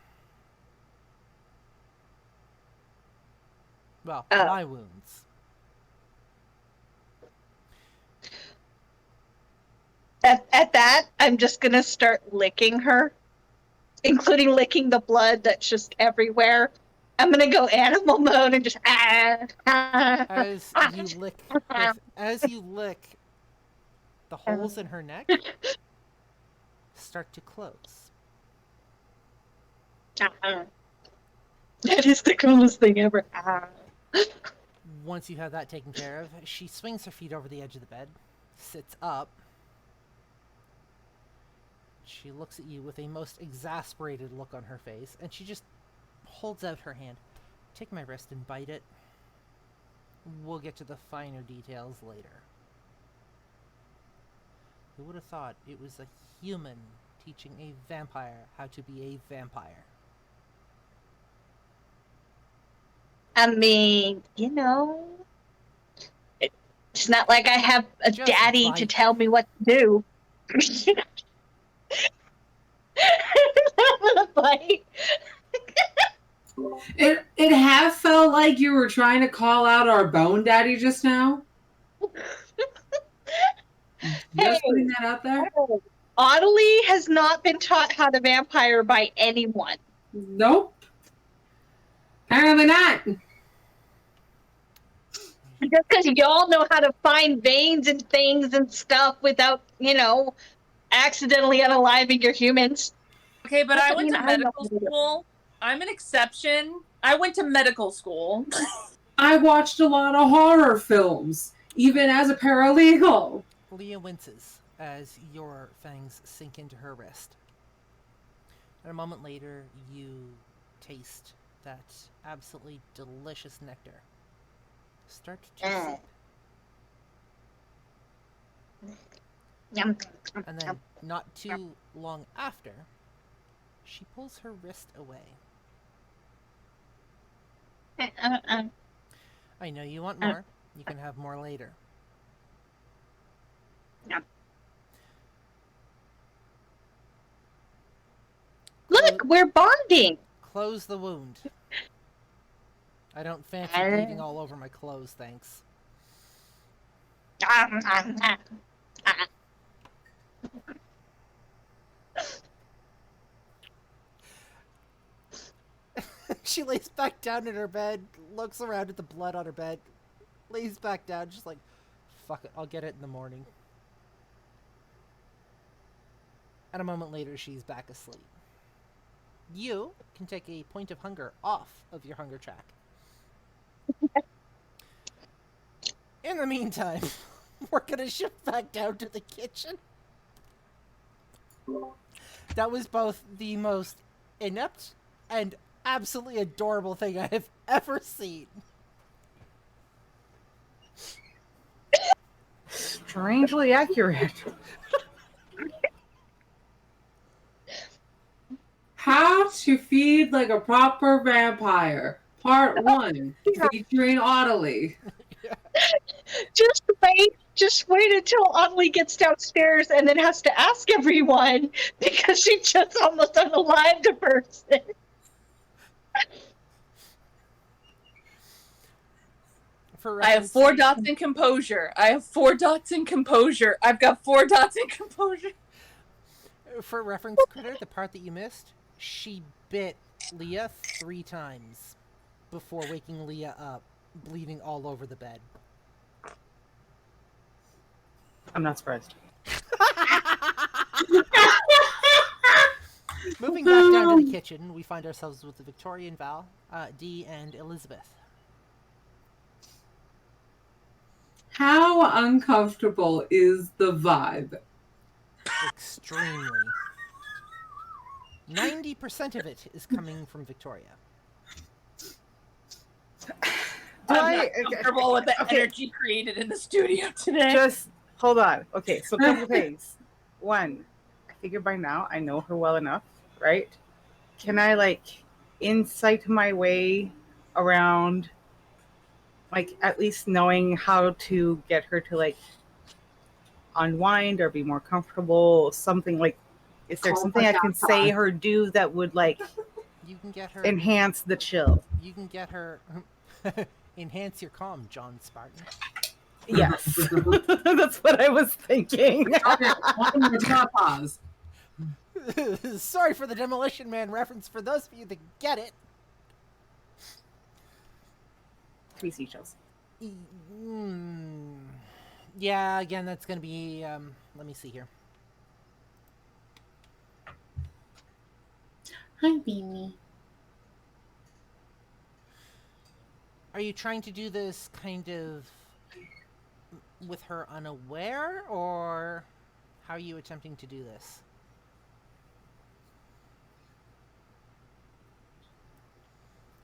Well, my wounds. At that, I'm just gonna start licking her, including licking the blood that's just everywhere. I'm gonna go animal mode and just As you lick, the holes in her neck start to close. That is the coolest thing ever. Once you have that taken care of, she swings her feet over the edge of the bed, sits up. She looks at you with a most exasperated look on her face, and she just holds out her hand. Take my wrist and bite it. We'll get to the finer details later. Who would have thought it was a human teaching a vampire how to be a vampire? I mean, it's not like I have a Just daddy to bite. tell me what to do. I'm gonna bite. It have felt like you were trying to call out our bone daddy just now. Just putting that out there. Audley has not been taught how to vampire by anyone. Nope. Apparently not. Just because y'all know how to find veins and things and stuff without, accidentally unaliving your humans. Okay, but I went to I know. medical school. I'm an exception. I went to medical school. I watched a lot of horror films, even as a paralegal. Leah winces as your fangs sink into her wrist. And a moment later, you taste that absolutely delicious nectar. Start to sip. Yum. And then, not too long after, she pulls her wrist away. I know you want more. You can have more later. Look, we're bonding. Close the wound. I don't fancy bleeding all over my clothes, thanks. She lays back down in her bed, looks around at the blood on her bed. lays back down, just like, fuck it, I'll get it in the morning. And a moment later, she's back asleep. You can take a point of hunger off of your hunger track. In the meantime, we're gonna shift back down to the kitchen. That was both the most inept and absolutely adorable thing I have ever seen. Strangely accurate. How to feed like a proper vampire. Part 1, featuring Audley. Just wait until Audley gets downstairs and then has to ask everyone because she just almost unalived a person. I have 4 dots in composure. I've got 4 dots in composure. For reference, Critter, the part that you missed, she bit Leah 3 times before waking Leah up, bleeding all over the bed. I'm not surprised. Moving back down to the kitchen, we find ourselves with the Victorian Val, Dee, and Elizabeth. How uncomfortable is the vibe? Extremely. 90% of it is coming from Victoria. I'm not comfortable with the energy created in the studio today. Just hold on. Okay, so a couple things. One, I figure by now I know her well enough, right? Can I like insight my way around, like at least knowing how to get her to like unwind or be more comfortable? Something like, is there something I can say or do that would like You can get her enhance the chill? You can get her enhance your calm, John Spartan. Yes. That's what I was thinking. Pause. Sorry for the Demolition Man reference for those of you that get it. 3 seashells. Yeah, again, that's going to be, let me see here. Hi, Beanie. Are you trying to do this kind of with her unaware, or how are you attempting to do this?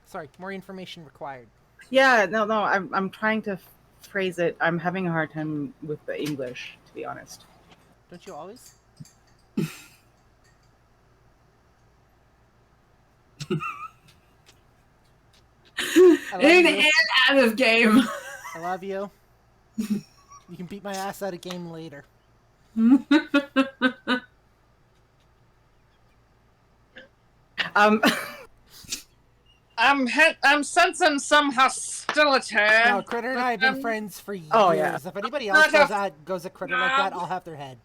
Sorry, more information required. Yeah, no, I'm trying to phrase it. I'm having a hard time with the English, to be honest. Don't you always? In and out of game. I love you. You can beat my ass out of game later. I'm sensing some hostility. No, Critter and I have been friends for years. Oh, yeah. If anybody else goes at Critter like that, I'll have their head.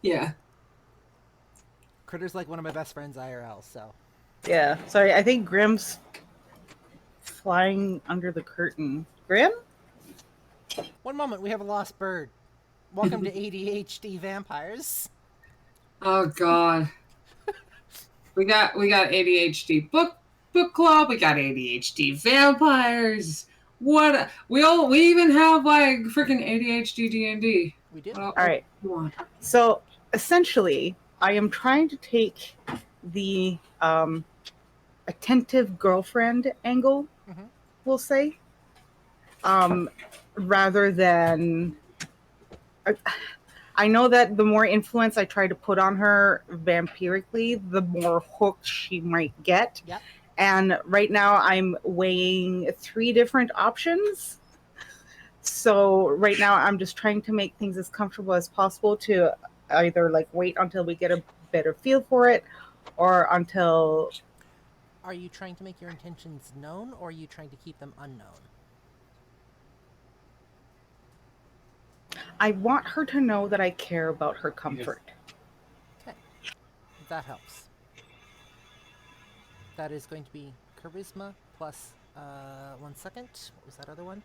Yeah. Critter's like one of my best friends IRL, so. Yeah, sorry, I think Grimm's flying under the curtain. Grimm? One moment, we have a lost bird. Welcome to ADHD Vampires. Oh God. we got ADHD book club. We got ADHD vampires. We even have like freaking ADHD D&D. We do. All right. So essentially, I am trying to take the attentive girlfriend angle, we'll say, rather than. I know that the more influence I try to put on her vampirically, the more hooked she might get. Yep. And right now I'm weighing 3 different options. So right now I'm just trying to make things as comfortable as possible to either like wait until we get a better feel for it or until... Are you trying to make your intentions known, or are you trying to keep them unknown? I want her to know that I care about her comfort. Okay. That helps. That is going to be charisma plus, 1 second. What was that other one?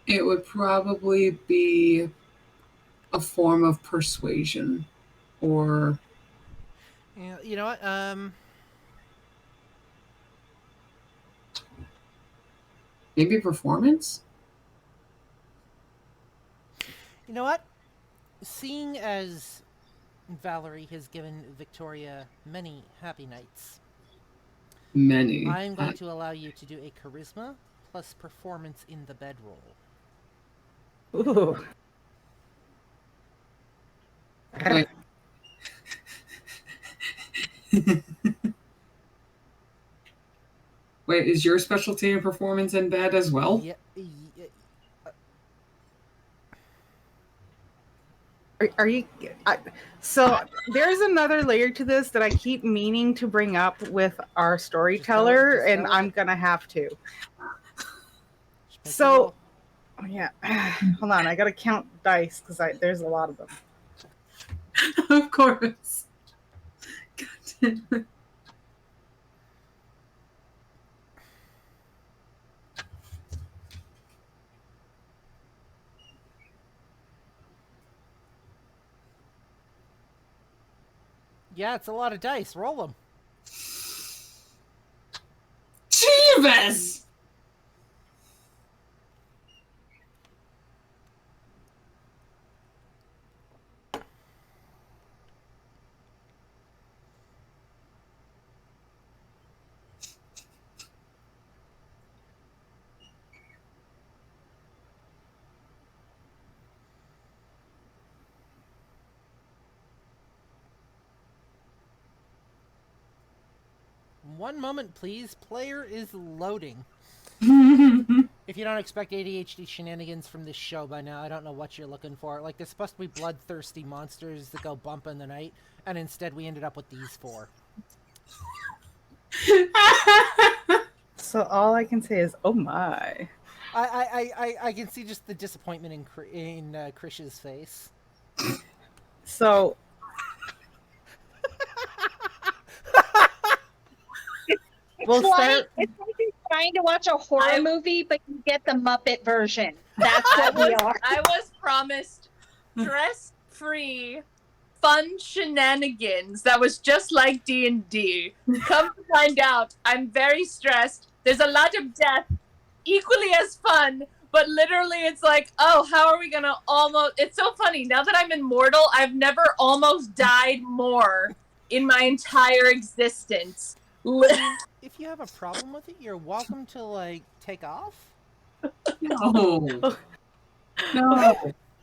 It would probably be a form of persuasion, or Yeah, you know what? maybe performance. You know what? Seeing as Valerie has given Victoria many happy nights, Many. I'm going to allow you to do a charisma plus performance in the bedroll. Ooh. Wait. Wait, is your specialty in performance in bed as well? Yeah. Are you? So there's another layer to this that I keep meaning to bring up with our storyteller, just go and with I'm it. gonna have to. Just make the So, roll. oh yeah, hold on, I gotta count dice because there's a lot of them. Of course. God damn it. Yeah, it's a lot of dice. Roll them. Jeeves! One moment, please. Player is loading. Oh, If you don't expect ADHD shenanigans from this show by now, I don't know what you're looking for. Like, there's supposed to be bloodthirsty monsters that go bump in the night, and instead we ended up with these four. So all I can say is, oh my. I can see just the disappointment in Krish's face. So we'll start. It's like you're trying to watch a horror movie, but you get the Muppet version. That's what we are. I was promised stress-free, fun shenanigans that was just like D&D. Come to find out, I'm very stressed. There's a lot of death, equally as fun, but literally it's like, oh, how are we gonna almost... It's so funny. Now that I'm immortal, I've never almost died more in my entire existence. If you have a problem with it, you're welcome to, like, take off. no.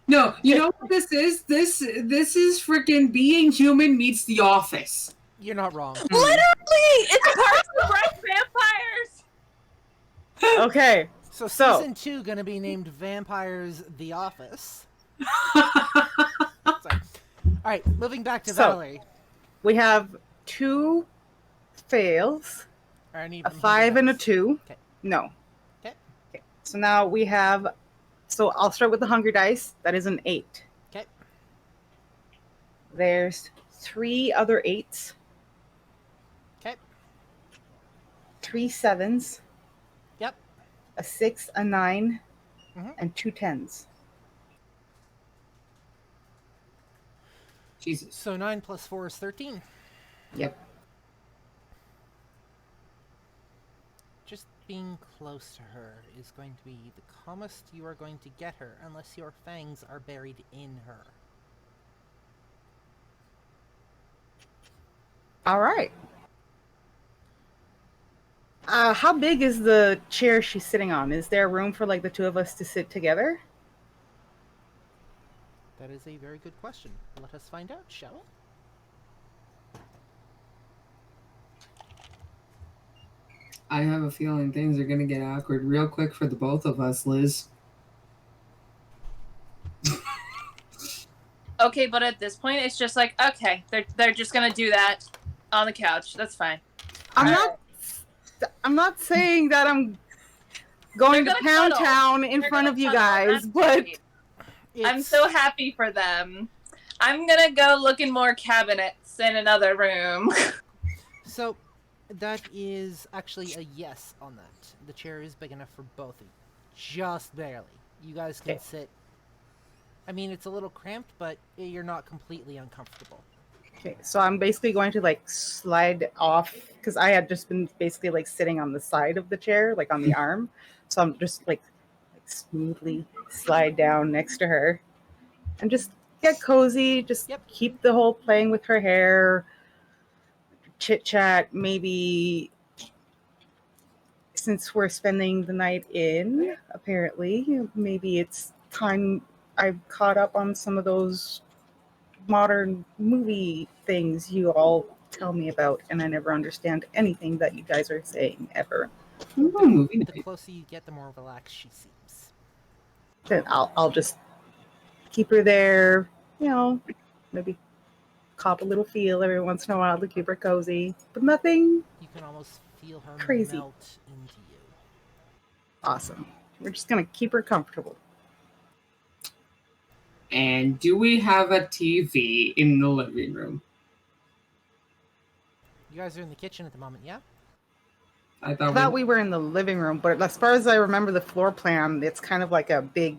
No, you know what this is? This is freaking Being Human meets The Office. You're not wrong. Literally! It's Parks and Rec vampires! Okay. So season 2 gonna be named Vampires The Office. Sorry. Alright, moving back to Valerie. We have 2 fails, I need a 5 and a 2. Okay. No. Okay. Okay. So now we have. So I'll start with the hunger dice. That is an 8. Okay. There's 3 other 8s. Okay. 3 7s. Yep. A 6, a 9, Mhm. and 2 10s. Jesus. So 9 plus 4 is 13. Yep. Just being close to her is going to be the calmest you are going to get her, unless your fangs are buried in her. All right. How big is the chair she's sitting on? Is there room for like the 2 of us to sit together? That is a very good question. Let us find out, shall we? I have a feeling things are going to get awkward real quick for the both of us, Liz. Okay, but at this point, it's just like, okay, they're just gonna do that on the couch. That's fine. I'm not saying that I'm going to They're gonna Pound cuddle. Town in They're front gonna of you cuddle. guys, That's but great. I'm so happy for them. I'm gonna go look in more cabinets in another room. So, that is actually a yes on that. The chair is big enough for both of you. Just barely. You guys can Okay. sit. I mean, it's a little cramped, but you're not completely uncomfortable. Okay, so I'm basically going to like slide off because I had just been basically like sitting on the side of the chair, like on the arm. So I'm just like smoothly slide down next to her and just get cozy, just Yep. keep the whole playing with her hair, chit chat, maybe since we're spending the night in, apparently, maybe it's time I've caught up on some of those modern movie things you all tell me about, and I never understand anything that you guys are saying ever. Ooh, movie The night. closer you get, the more relaxed she seems. Then I'll just keep her there, maybe cop a little feel every once in a while to keep her cozy, but nothing You can almost feel her Crazy. melt into you. awesome. We're just gonna keep her comfortable. And do we have a TV in the living room? You guys are in the kitchen at the moment, yeah? I I thought thought we were in the living room, but as far as I remember the floor plan, it's kind of like a big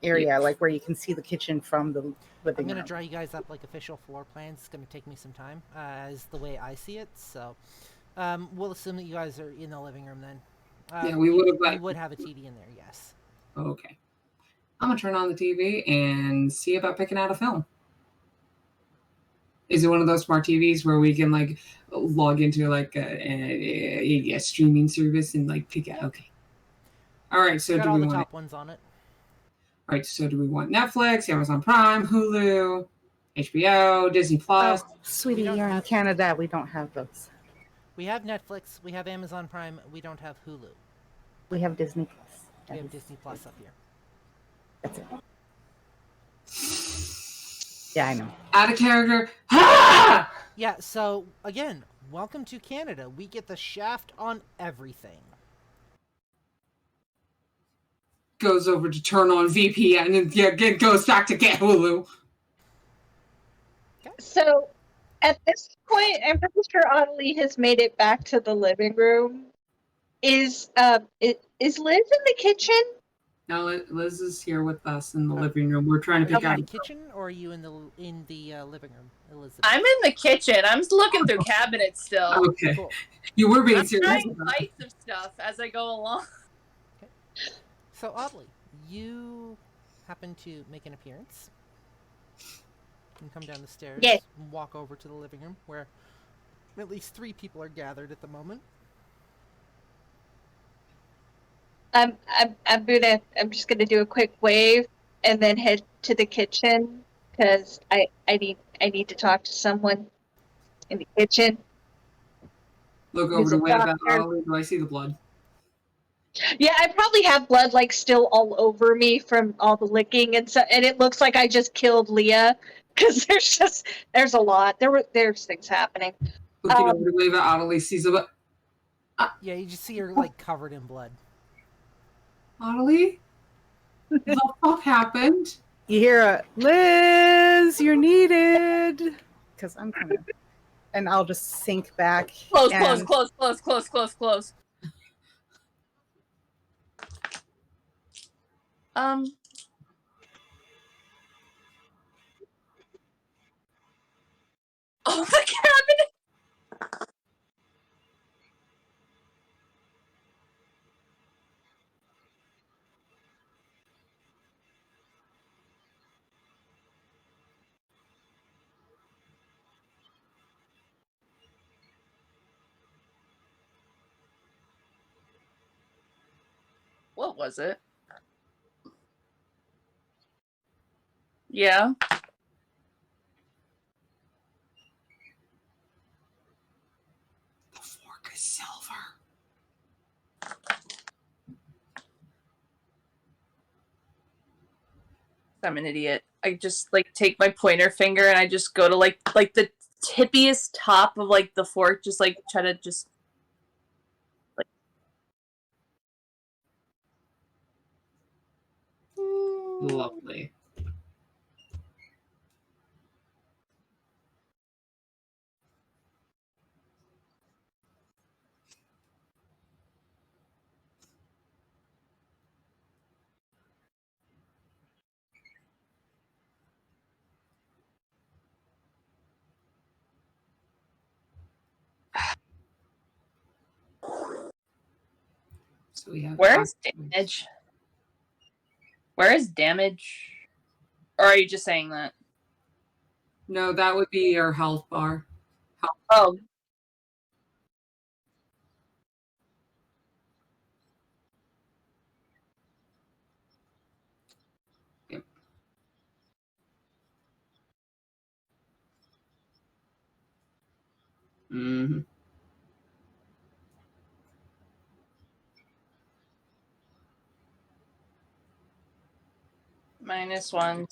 area, like where you can see the kitchen from the I'm living going to room. draw you guys up like official floor plans. It's going to take me some time, as the way I see it. So we'll assume that you guys are in the living room then. Yeah, we would have You like. would have a TV in there, yes. Okay. I'm gonna turn on the TV and see about picking out a film. Is it one of those smart TVs where we can like log into like a streaming service and like pick out? Okay. All right. So Got do all we the want? top ones on it. All right. So do we want Netflix, Amazon Prime, Hulu, HBO, Disney Plus? Oh, sweetie, We don't you're in have- Canada. We don't have those. We have Netflix, we have Amazon Prime, we don't have Hulu. We have Disney Plus. We have Disney Plus up here. That's it. Yeah, I know. Out of character. Ha! Yeah, so again, welcome to Canada. We get the shaft on everything. Goes over to turn on VPN and goes back to get Hulu. So at this point, I'm pretty sure Audley has made it back to the living room. Is Liz in the kitchen? Now Liz is here with us in the living room. We're trying to Are pick you in out. the kitchen or are you in the living room, Elizabeth? I'm in the kitchen. I'm looking through cabinets still. Okay. Cool. You were being I'm serious. trying bites of stuff as I go along. So oddly, you happen to make an appearance. You can come down the stairs Yes. and walk over to the living room where at least 3 people are gathered at the moment. I'm just gonna do a quick wave and then head to the kitchen because I need to talk to someone in the kitchen. Look Who's over a to wave at doctor. Ollie. Do I see the blood? Yeah, I probably have blood like still all over me from all the licking and so, and it looks like I just killed Leah because there's a lot. There's things happening. Looking over to wave at Ollie, sees the Yeah, you just see her like covered in blood. Ollie. The fuck happened? You hear a Liz, you're needed. Because I'm coming. And I'll just sink back. Close. Oh, the cabinet. What was it? Yeah. The fork is silver. I'm an idiot. I just like take my pointer finger and I just go to like the tippiest top of like the fork, just like try to just like. Lovely. So we have. Where is damage? Where is damage? Or are you just saying that? No, that would be your health bar. Oh. Yep. Mm-hmm. -1.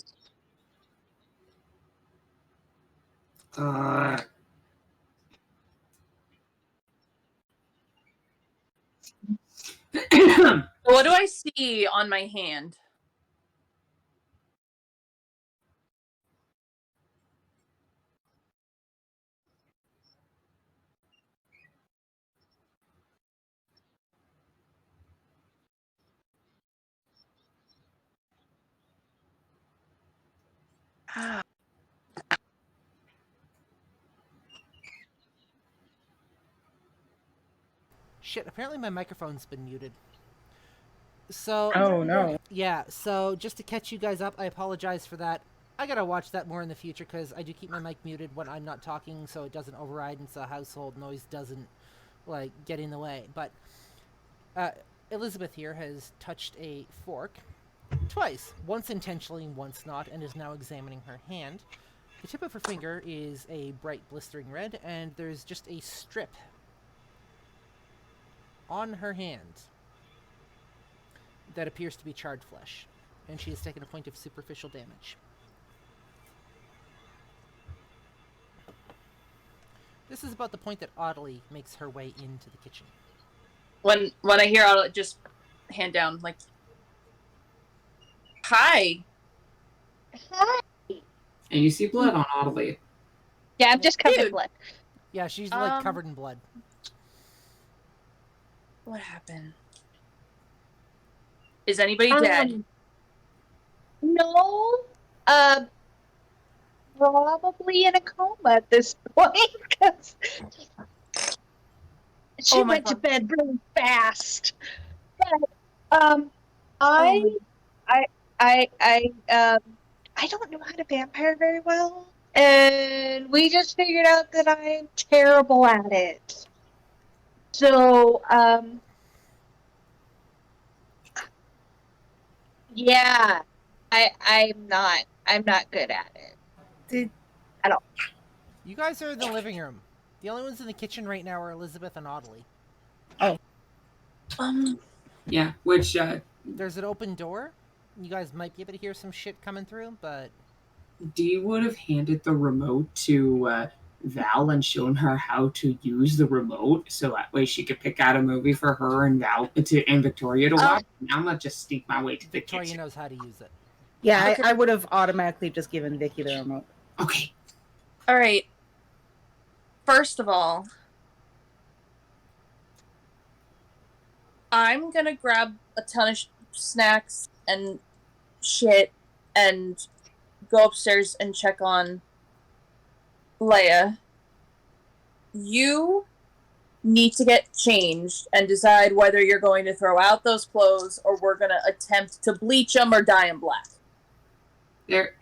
What do I see on my hand? Shit, apparently my microphone's been muted. So, Oh no. yeah, so just to catch you guys up, I apologize for that. I gotta watch that more in the future because I do keep my mic muted when I'm not talking so it doesn't override and so household noise doesn't, like, get in the way. But Elizabeth here has touched a fork twice. Once intentionally, once not, and is now examining her hand. The tip of her finger is a bright blistering red, and there's just a strip on her hand that appears to be charred flesh, and she has taken a point of superficial damage. This is about the point that Audley makes her way into the kitchen. When I hear Audley, just hand down, like, hi. Hi. And you see blood on Audley. Yeah, I'm just covered in Dude. blood. Yeah, she's like covered in blood. What happened? Is anybody dead? No. Probably in a coma at this point because she went to bed really fast. But I don't know how to vampire very well, and we just figured out that I'm terrible at it. So yeah, I'm not good at it. At all. You guys are in the living room. The only ones in the kitchen right now are Elizabeth and Audley. Yeah, which There's an open door. You guys might be able to hear some shit coming through, but Dee would have handed the remote to Val and shown her how to use the remote, so that way she could pick out a movie for her and Victoria to watch. And I'm gonna just sneak my way to the Victoria kitchen. knows how to use it. Yeah, Okay. I would have automatically just given Vicky the remote. Okay. All right. First of all, I'm gonna grab a ton of snacks and shit and go upstairs and check on Leia. You need to get changed and decide whether you're going to throw out those clothes or we're going to attempt to bleach them or dye them black.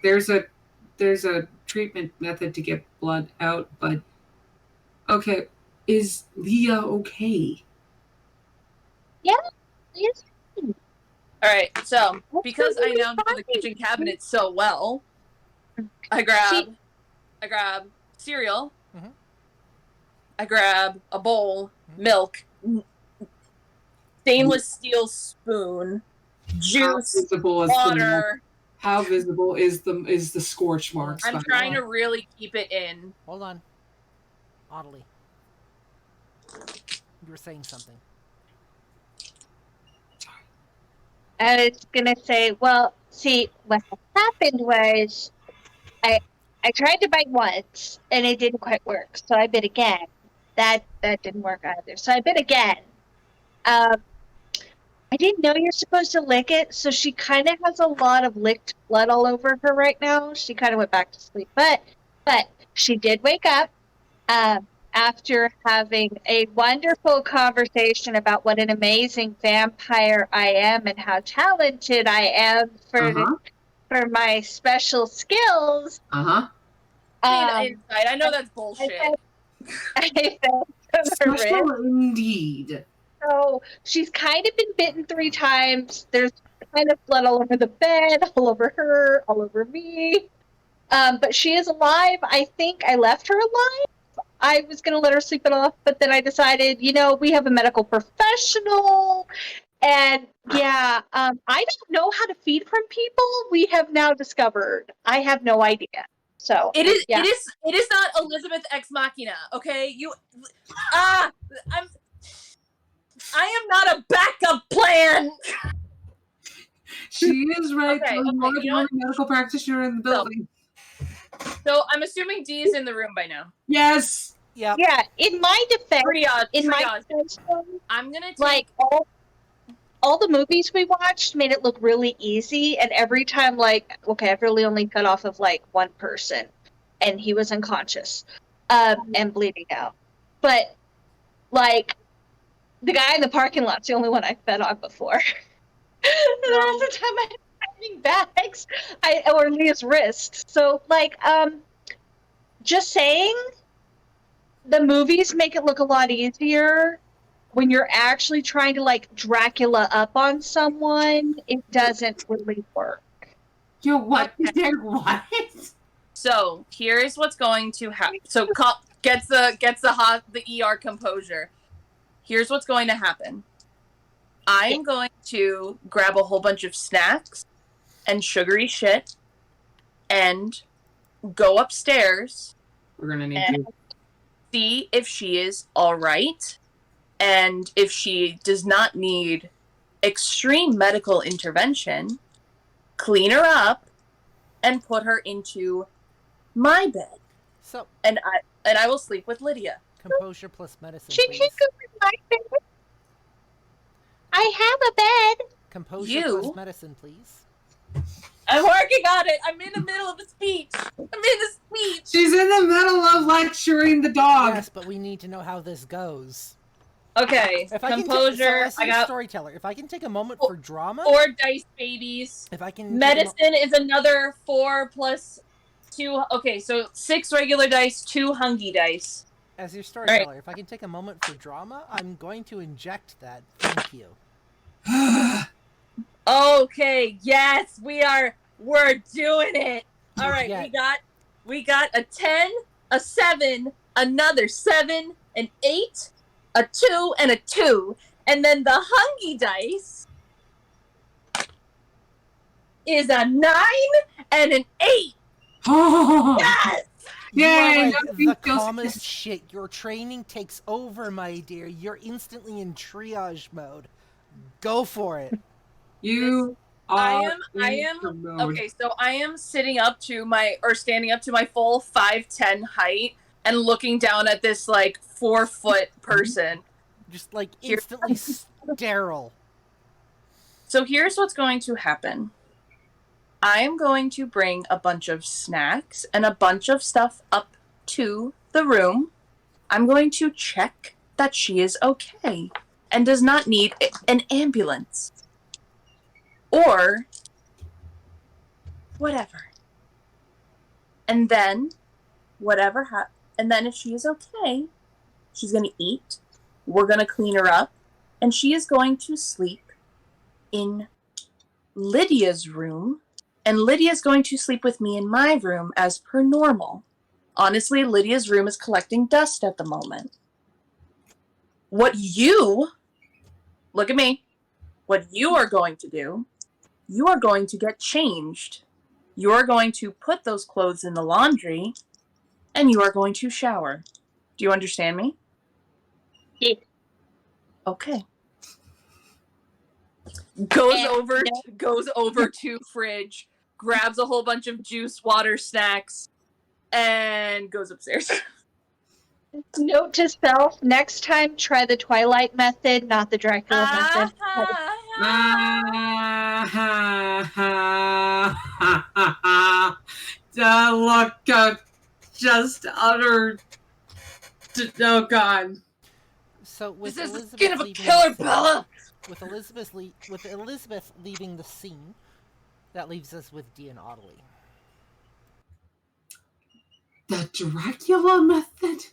There's a treatment method to get blood out, but okay, is Leah okay? Yeah, yes. All right, so because I now know the kitchen cabinet so well, I grab cereal. Mhm. I grab a bowl, milk, stainless steel spoon, juice, water. How visible is the scorch marks? I'm trying to really keep it in. Hold on. Audley. You were saying something. I was gonna say, well, see, what happened was I tried to bite once and it didn't quite work, so I bit again. That didn't work either, so I bit again. I didn't know you're supposed to lick it, so she kind of has a lot of licked blood all over her right now. She kind of went back to sleep, but she did wake up after having a wonderful conversation about what an amazing vampire I am and how talented I am for my special skills. Inside. I know that's bullshit. I felt Special indeed. So she's kind of been bitten 3 times. There's kind of blood all over the bed, all over her, all over me. But she is alive. I think I left her alive. I was going to let her sleep it off, but then I decided, we have a medical professional. And yeah, I don't know how to feed from people. We have now discovered. I have no idea. So it is not Elizabeth Ex Machina, okay? I am not a backup plan. She is right. Okay, The only medical practitioner in the building. So I'm assuming D is in the room by now. Yes. Yeah. Yeah. In my defense, Triage. I'm gonna take all the movies we watched made it look really easy, and every time, I've really only cut off of one person, and he was unconscious, and bleeding out. But the guy in the parking lot's the only one I fed on before. The rest of the time I'm having bags, or Leah's wrist. So just saying, the movies make it look a lot easier. When you're actually trying to Dracula up on someone, it doesn't really work. Yo, what? What? So here's what's going to happen. So gets the ER composure. Here's what's going to happen. I'm going to grab a whole bunch of snacks and sugary shit and go upstairs. We're gonna need to see if she is all right. And if she does not need extreme medical intervention, clean her up and put her into my bed. So, and I will sleep with Lydia. Composure plus medicine. She please. can go in my bed. I have a bed. Composure plus medicine, please. I'm working on it. I'm in the middle of a speech. She's in the middle of lecturing the dog. Yes, but we need to know how this goes. Okay, composure. I got Storyteller. If I can take a moment for drama. 4 dice, babies. If I can. Medicine is another 4 plus 2. Okay, so 6 regular dice, 2 hungry dice. As your Storyteller, if I can take a moment for drama, I'm going to inject that. Thank you. Okay, yes, we're doing it. All right, we got a 10, a 7, another 7, an 8, a 2, and a 2, and then the hungry dice is a 9 and an 8. Yes! Yay! The calmest shit. Your training takes over, my dear. You're instantly in triage mode. Go for it. I am okay, so I am standing up to my full 5'10" height and looking down at this 4-foot person. Just instantly sterile. So here's what's going to happen. I am going to bring a bunch of snacks and a bunch of stuff up to the room. I'm going to check that she is okay and does not need an ambulance. Or whatever. And then if she is okay, she's going to eat. We're going to clean her up. And she is going to sleep in Lydia's room. And Lydia's going to sleep with me in my room as per normal. Honestly, Lydia's room is collecting dust at the moment. Look at me. What you are going to do, you are going to get changed. You are going to put those clothes in the laundry, and you are going to shower. Do you understand me? Yeah. Okay. Goes over to fridge, grabs a whole bunch of juice, water, snacks, and goes upstairs. Note to self, next time try the Twilight method, not the Dracula method. The look of just utter Oh God. So with This is the Elizabeth skin of a leaving killer, the scene- Bella! with Elizabeth leaving the scene, that leaves us with Dee and Audley. The Dracula method?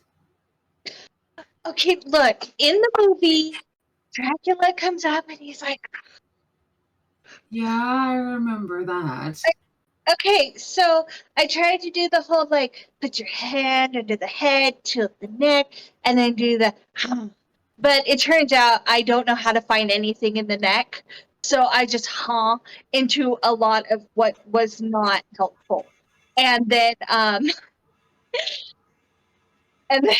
Okay, look, in the movie, Dracula comes up and he's like, Yeah, I remember that. okay, so I tried to do the whole like put your hand under the head, tilt the neck, and then do the but it turns out I don't know how to find anything in the neck. So I just into a lot of what was not helpful. And then and then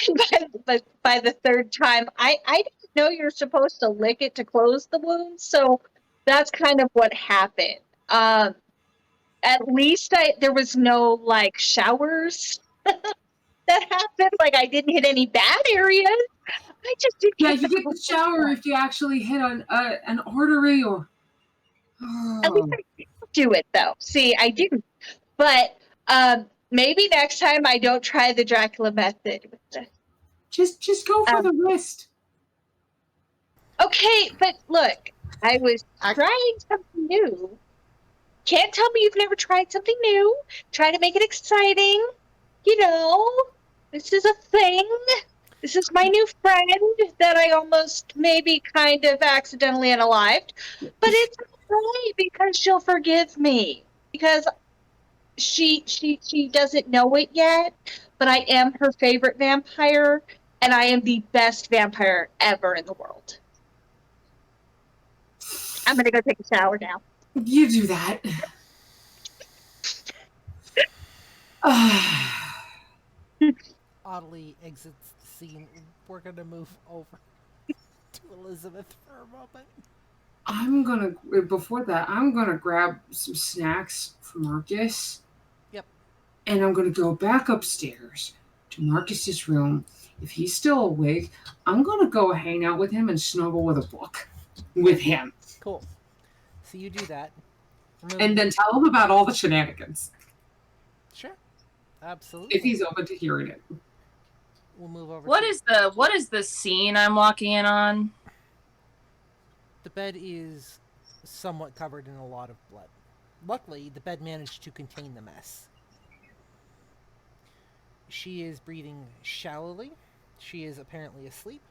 by the third time I didn't know you're supposed to lick it to close the wound. So that's kind of what happened. At least there was no like showers that happened. Like I didn't hit any bad areas. I just didn't. Yeah, hit you get the shower if you actually hit on an artery or. At least I didn't do it though. See, I didn't. But maybe next time I don't try the Dracula method. Just go for the wrist. Okay, but look, I was trying something new. Can't tell me you've never tried something new. Try to make it exciting. You know, this is a thing. This is my new friend that I almost maybe kind of accidentally unalived. But it's okay because she'll forgive me. Because she doesn't know it yet, but I am her favorite vampire, and I am the best vampire ever in the world. I'm gonna go take a shower now. You do that. Audley exits the scene. We're gonna move over to Elizabeth for a moment. Before that, I'm gonna grab some snacks for Marcus. Yep. And I'm gonna go back upstairs to Marcus's room. If he's still awake, I'm gonna go hang out with him and snuggle with a book with him. Cool. So you do that. And then tell him about all the shenanigans. Sure. Absolutely. If he's open to hearing it. We'll move over. What is the scene I'm walking in on? The bed is somewhat covered in a lot of blood. Luckily, the bed managed to contain the mess. She is breathing shallowly. She is apparently asleep.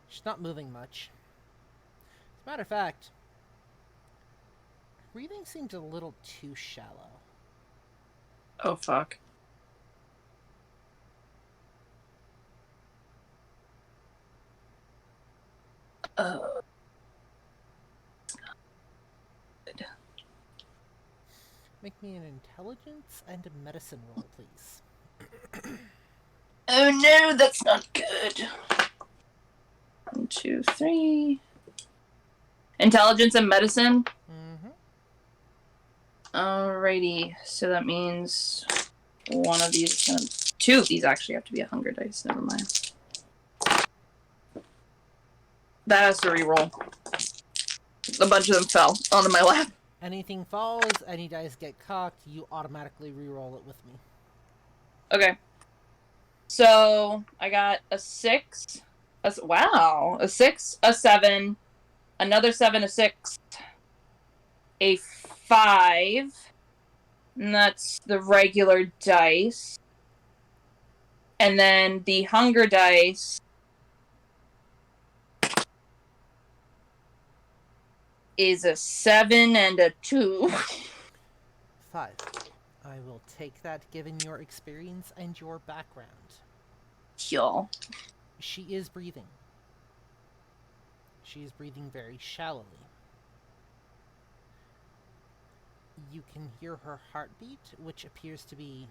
She's not moving much. As a matter of fact, breathing seems a little too shallow. Oh, fuck. Make me an intelligence and a medicine roll, please. Oh no, that's not good. 1, 2, 3. Intelligence and medicine? Mm-hmm. Alrighty, so that means one of these is gonna... 2 of these actually have to be a hunger dice, never mind. That has to reroll. A bunch of them fell onto my lap. Anything falls, any dice get cocked, you automatically re-roll it with me. Okay. So, I got a 6. A 6, a 7, another 7, a 6, a 5, and that's the regular dice. And then the hunger dice is a 7 and a 2. 5. I will take that given your experience and your background. Y'all. She is breathing. She is breathing very shallowly. You can hear her heartbeat, which appears to be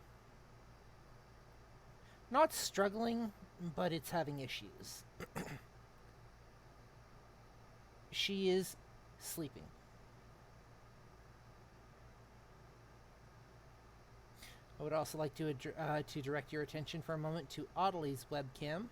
not struggling, but it's having issues. She is sleeping. I would also like to direct your attention for a moment to Audley's webcam.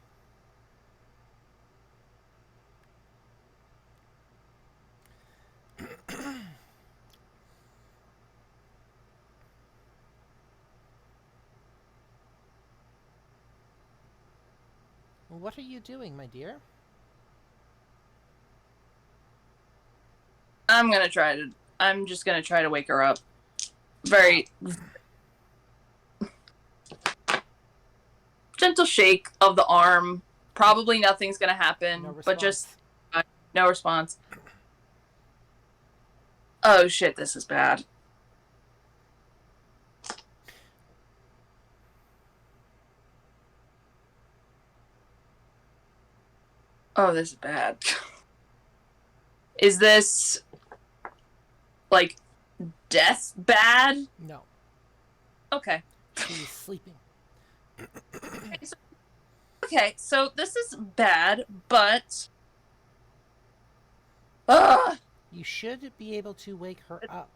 What are you doing, my dear? I'm just gonna try to wake her up. Very gentle shake of the arm. Probably nothing's gonna happen, No but just response. no response. Oh shit, this is bad. Oh, this is bad. Is this like death bad? No. Okay. She's sleeping. Okay, so this is bad, but You should be able to wake her up.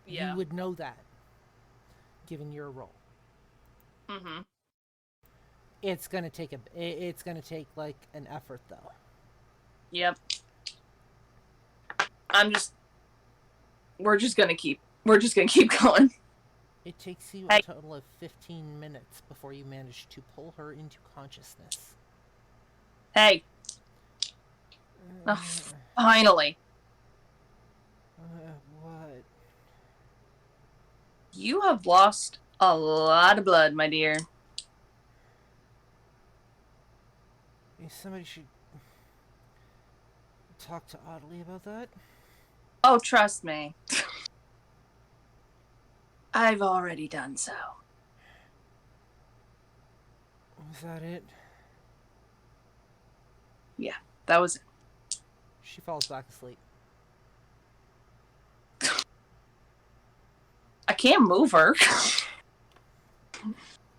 yeah. You would know that, given your role. Mm-hmm. It's gonna take like an effort, though. Yep. We're just gonna keep going. It takes you Hey. a total of 15 minutes before you manage to pull her into consciousness. Hey. Oh, finally. What? You have lost a lot of blood, my dear. Somebody should talk to Audley about that. Oh, trust me. I've already done so. Was that it? Yeah, that was it. She falls back asleep. I can't move her.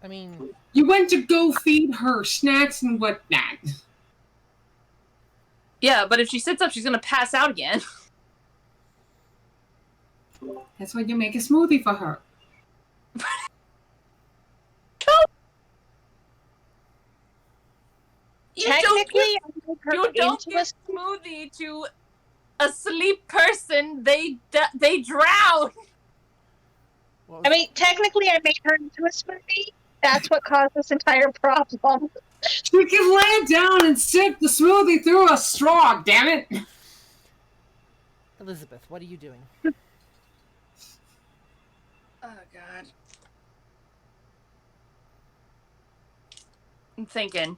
I mean, You went to go feed her snacks and whatnot. Yeah, but if she sits up, she's gonna pass out again. That's why you make a smoothie for her. Technically, You don't give smoothie to a sleep person. They drown. I mean, technically, I made her into a smoothie. That's what caused this entire problem. She can lay down and sip the smoothie through a straw, damn it! Elizabeth, what are you doing? Oh, God. I'm thinking.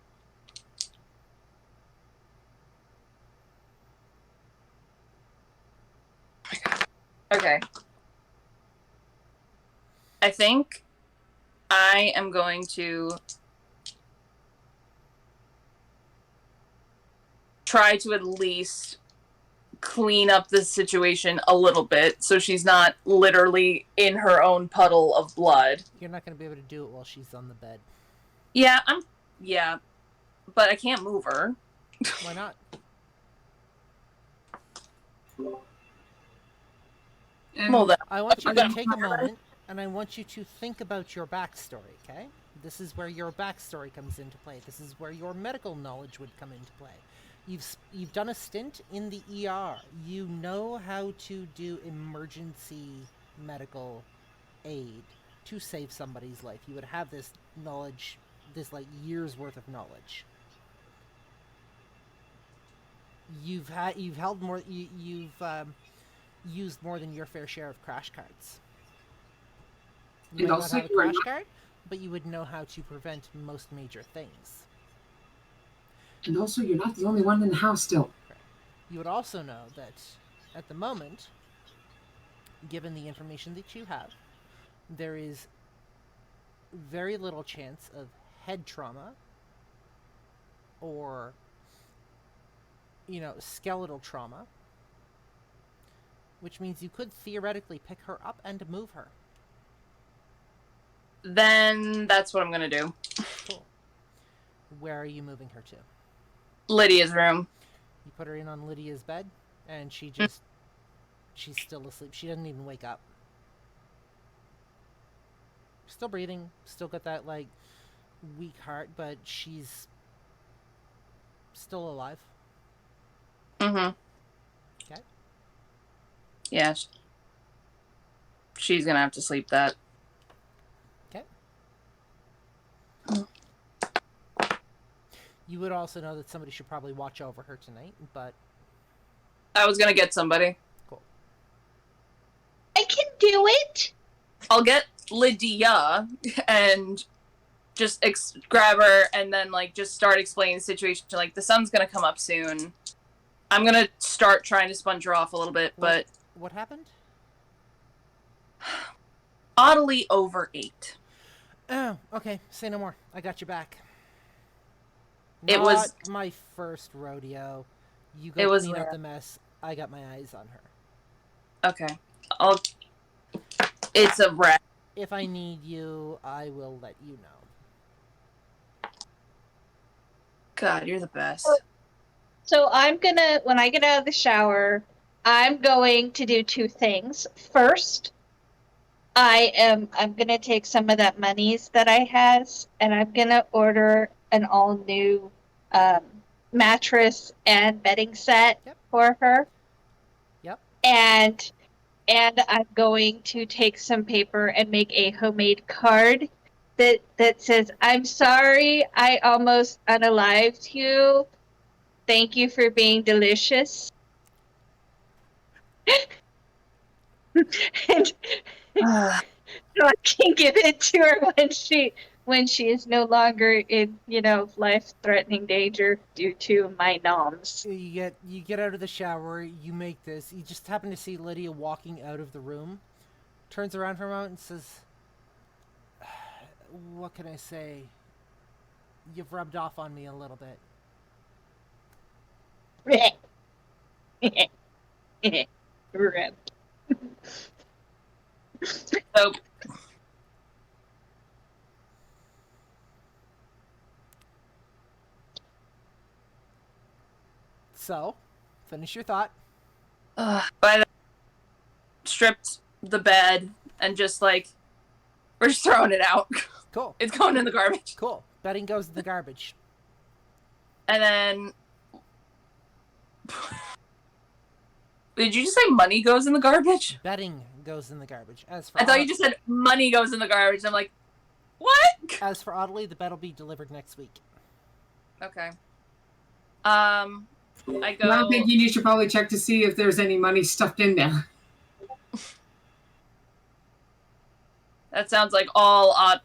Okay. I think I am going to try to at least clean up the situation a little bit so she's not literally in her own puddle of blood. You're not going to be able to do it while she's on the bed. Yeah, but I can't move her. Why not? Hold on. I want you to take a moment, and I want you to think about your backstory, okay? This is where your backstory comes into play. This is where your medical knowledge would come into play. You've done a stint in the ER. You know how to do emergency medical aid to save somebody's life. You would have this knowledge, this like years worth of knowledge. You've used more than your fair share of crash cards. You might not have a crash card, but you would know how to prevent most major things. And also, you're not the only one in the house still. You would also know that, at the moment, given the information that you have, there is very little chance of head trauma or, skeletal trauma, which means you could theoretically pick her up and move her. Then that's what I'm gonna do. Cool. Where are you moving her to? Lydia's room. You put her in on Lydia's bed, and she's still asleep. She doesn't even wake up. Still breathing, still got that, weak heart, but she's still alive. Mm-hmm. Okay. Yeah. She's gonna have to sleep that. Okay. You would also know that somebody should probably watch over her tonight, but I was gonna get somebody. cool. I can do it. I'll get Lydia and just grab her and then like just start explaining the situation. Like the sun's gonna come up soon. I'm gonna start trying to sponge her off a little bit, but What happened? Oddly overate. Oh, okay. Say no more. I got your back. It was Not my first rodeo. You It go was clean up rare. the mess. I got my eyes on her. okay. It's a wreck. If I need you, I will let you know. God, you're the best. So I'm gonna, when I get out of the shower, I'm going to do two things. First, I'm gonna take some of that monies that I has, and I'm gonna order an all new mattress and bedding set Yep. for her. Yep. And I'm going to take some paper and make a homemade card that says, "I'm sorry I almost unalived you. Thank you for being delicious." And so I can give it to her when she is no longer in, life-threatening danger due to my noms. You get out of the shower. You make this. You just happen to see Lydia walking out of the room. Turns around for a moment and says, "What can I say? You've rubbed off on me a little bit." Rip. So So, finish your thought. by the stripped the bed and just like we're just throwing it out. Cool. It's going in the garbage. Cool. Bedding goes in the garbage. And then did you just say money goes in the garbage? Bedding goes in the garbage. As for I thought you just said money goes in the garbage. I'm like, what? As for Audley, the bed will be delivered next week. Okay. I go. I'm thinking you should probably check to see if there's any money stuffed in there. That sounds like all odd.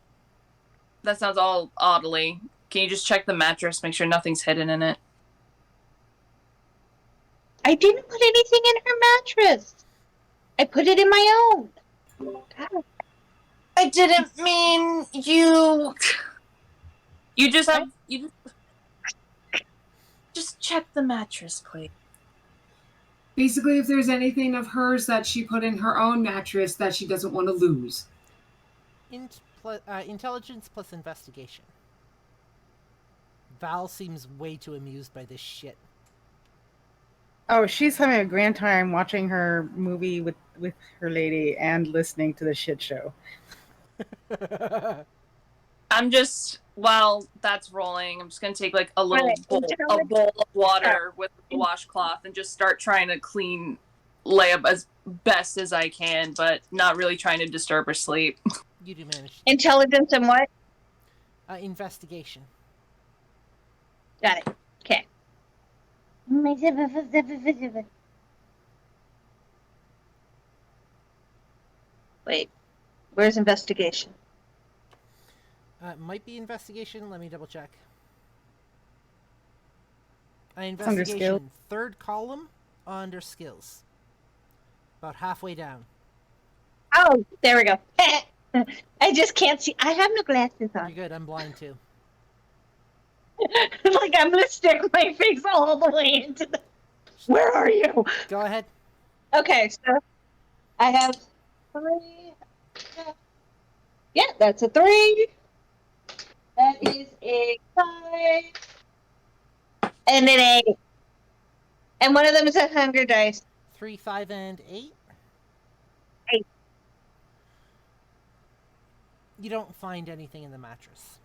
That sounds all oddly. Can you just check the mattress, make sure nothing's hidden in it? I didn't put anything in her mattress. I put it in my own. God. I didn't mean you. You just have just check the mattress, please. Basically, if there's anything of hers that she put in her own mattress that she doesn't want to lose. Intelligence plus investigation. Val seems way too amused by this shit. Oh, she's having a grand time watching her movie with her lady and listening to the shit show. I'm just while that's rolling, I'm just gonna take like a little bowl of water with a washcloth and just start trying to clean Leia as best as I can, but not really trying to disturb her sleep. You do manage. Intelligence and what? Investigation. Got it. Okay. Wait. Where's investigation? Might be investigation. Let me double check. under Investigation. skill. Third column under skills. About halfway down. Oh, there we go. I just can't see. I have no glasses on. You're good. I'm blind too. Like I'm gonna stick my face all the way into the. Where are you? Go ahead. Okay, so I have 3. Yeah, that's a 3. That is a 5. And an 8. And one of them is a hunger dice. 3, 5, and 8. 8. You don't find anything in the mattress.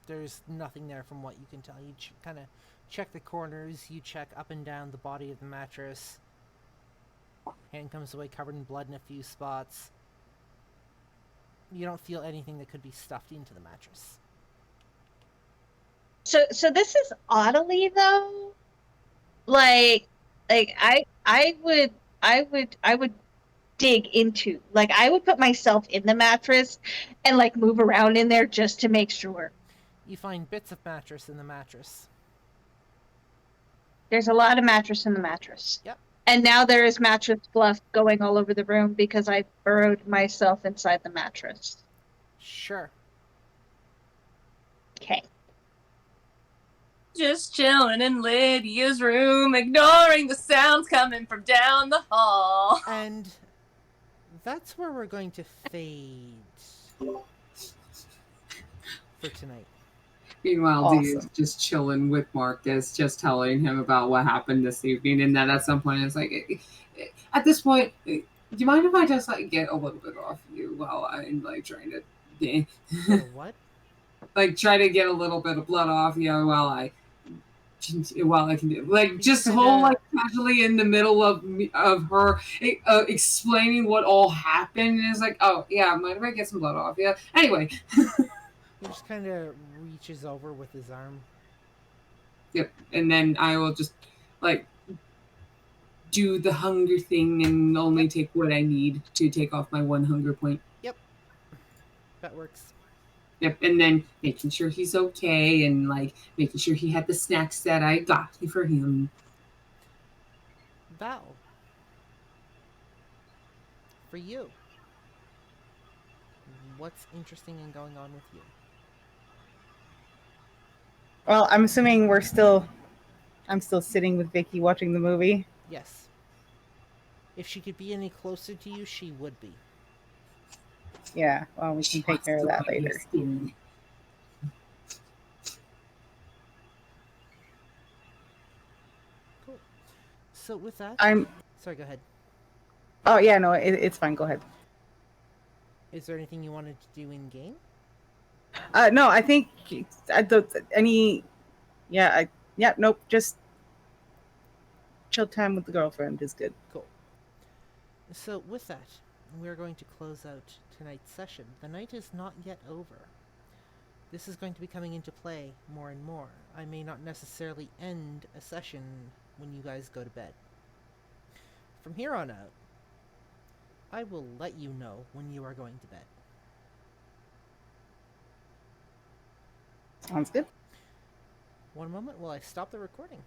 There's nothing there from what you can tell. You kind of check the corners. You check up and down the body of the mattress. Hand comes away covered in blood in a few spots. You don't feel anything that could be stuffed into the mattress. So this is oddly though, like I would dig into, like, I would put myself in the mattress and like move around in there just to make sure. You find bits of mattress in the mattress. There's a lot of mattress in the mattress. Yep. And now there is mattress fluff going all over the room because I burrowed myself inside the mattress. Sure. Okay. Just chilling in Lydia's room, ignoring the sounds coming from down the hall. And that's where we're going to fade for tonight. Meanwhile, Awesome. Dee is just chilling with Marcus, just telling him about what happened this evening, and then at some point it's like, at this point, do you mind if I just like get a little bit off you while I'm like trying to, What? like try to get a little bit of blood off you while I can do, like, just hold like casually in the middle of her explaining what all happened, and it's like, oh yeah, mind if I get some blood off you? Anyway. He just kind of reaches over with his arm. Yep, and then I will just like do the hunger thing and only take what I need to take off my 1 hunger point. Yep. That works. Yep, and then making sure he's okay and like making sure he had the snacks that I got for him. Val. For you. What's interesting and going on with you? Well, I'm assuming I'm still sitting with Vicky watching the movie. Yes. If she could be any closer to you, she would be. Yeah, well, we can take care of that later. Cool. So with that, sorry, go ahead. Oh yeah, no, it's fine. Go ahead. Is there anything you wanted to do in game? No, I think I don't nope. Just chill time with the girlfriend is good. Cool. So with that, we're going to close out tonight's session. The night is not yet over. This is going to be coming into play more and more. I may not necessarily end a session when you guys go to bed. From here on out, I will let you know when you are going to bed. Sounds good. One moment while I stop the recording.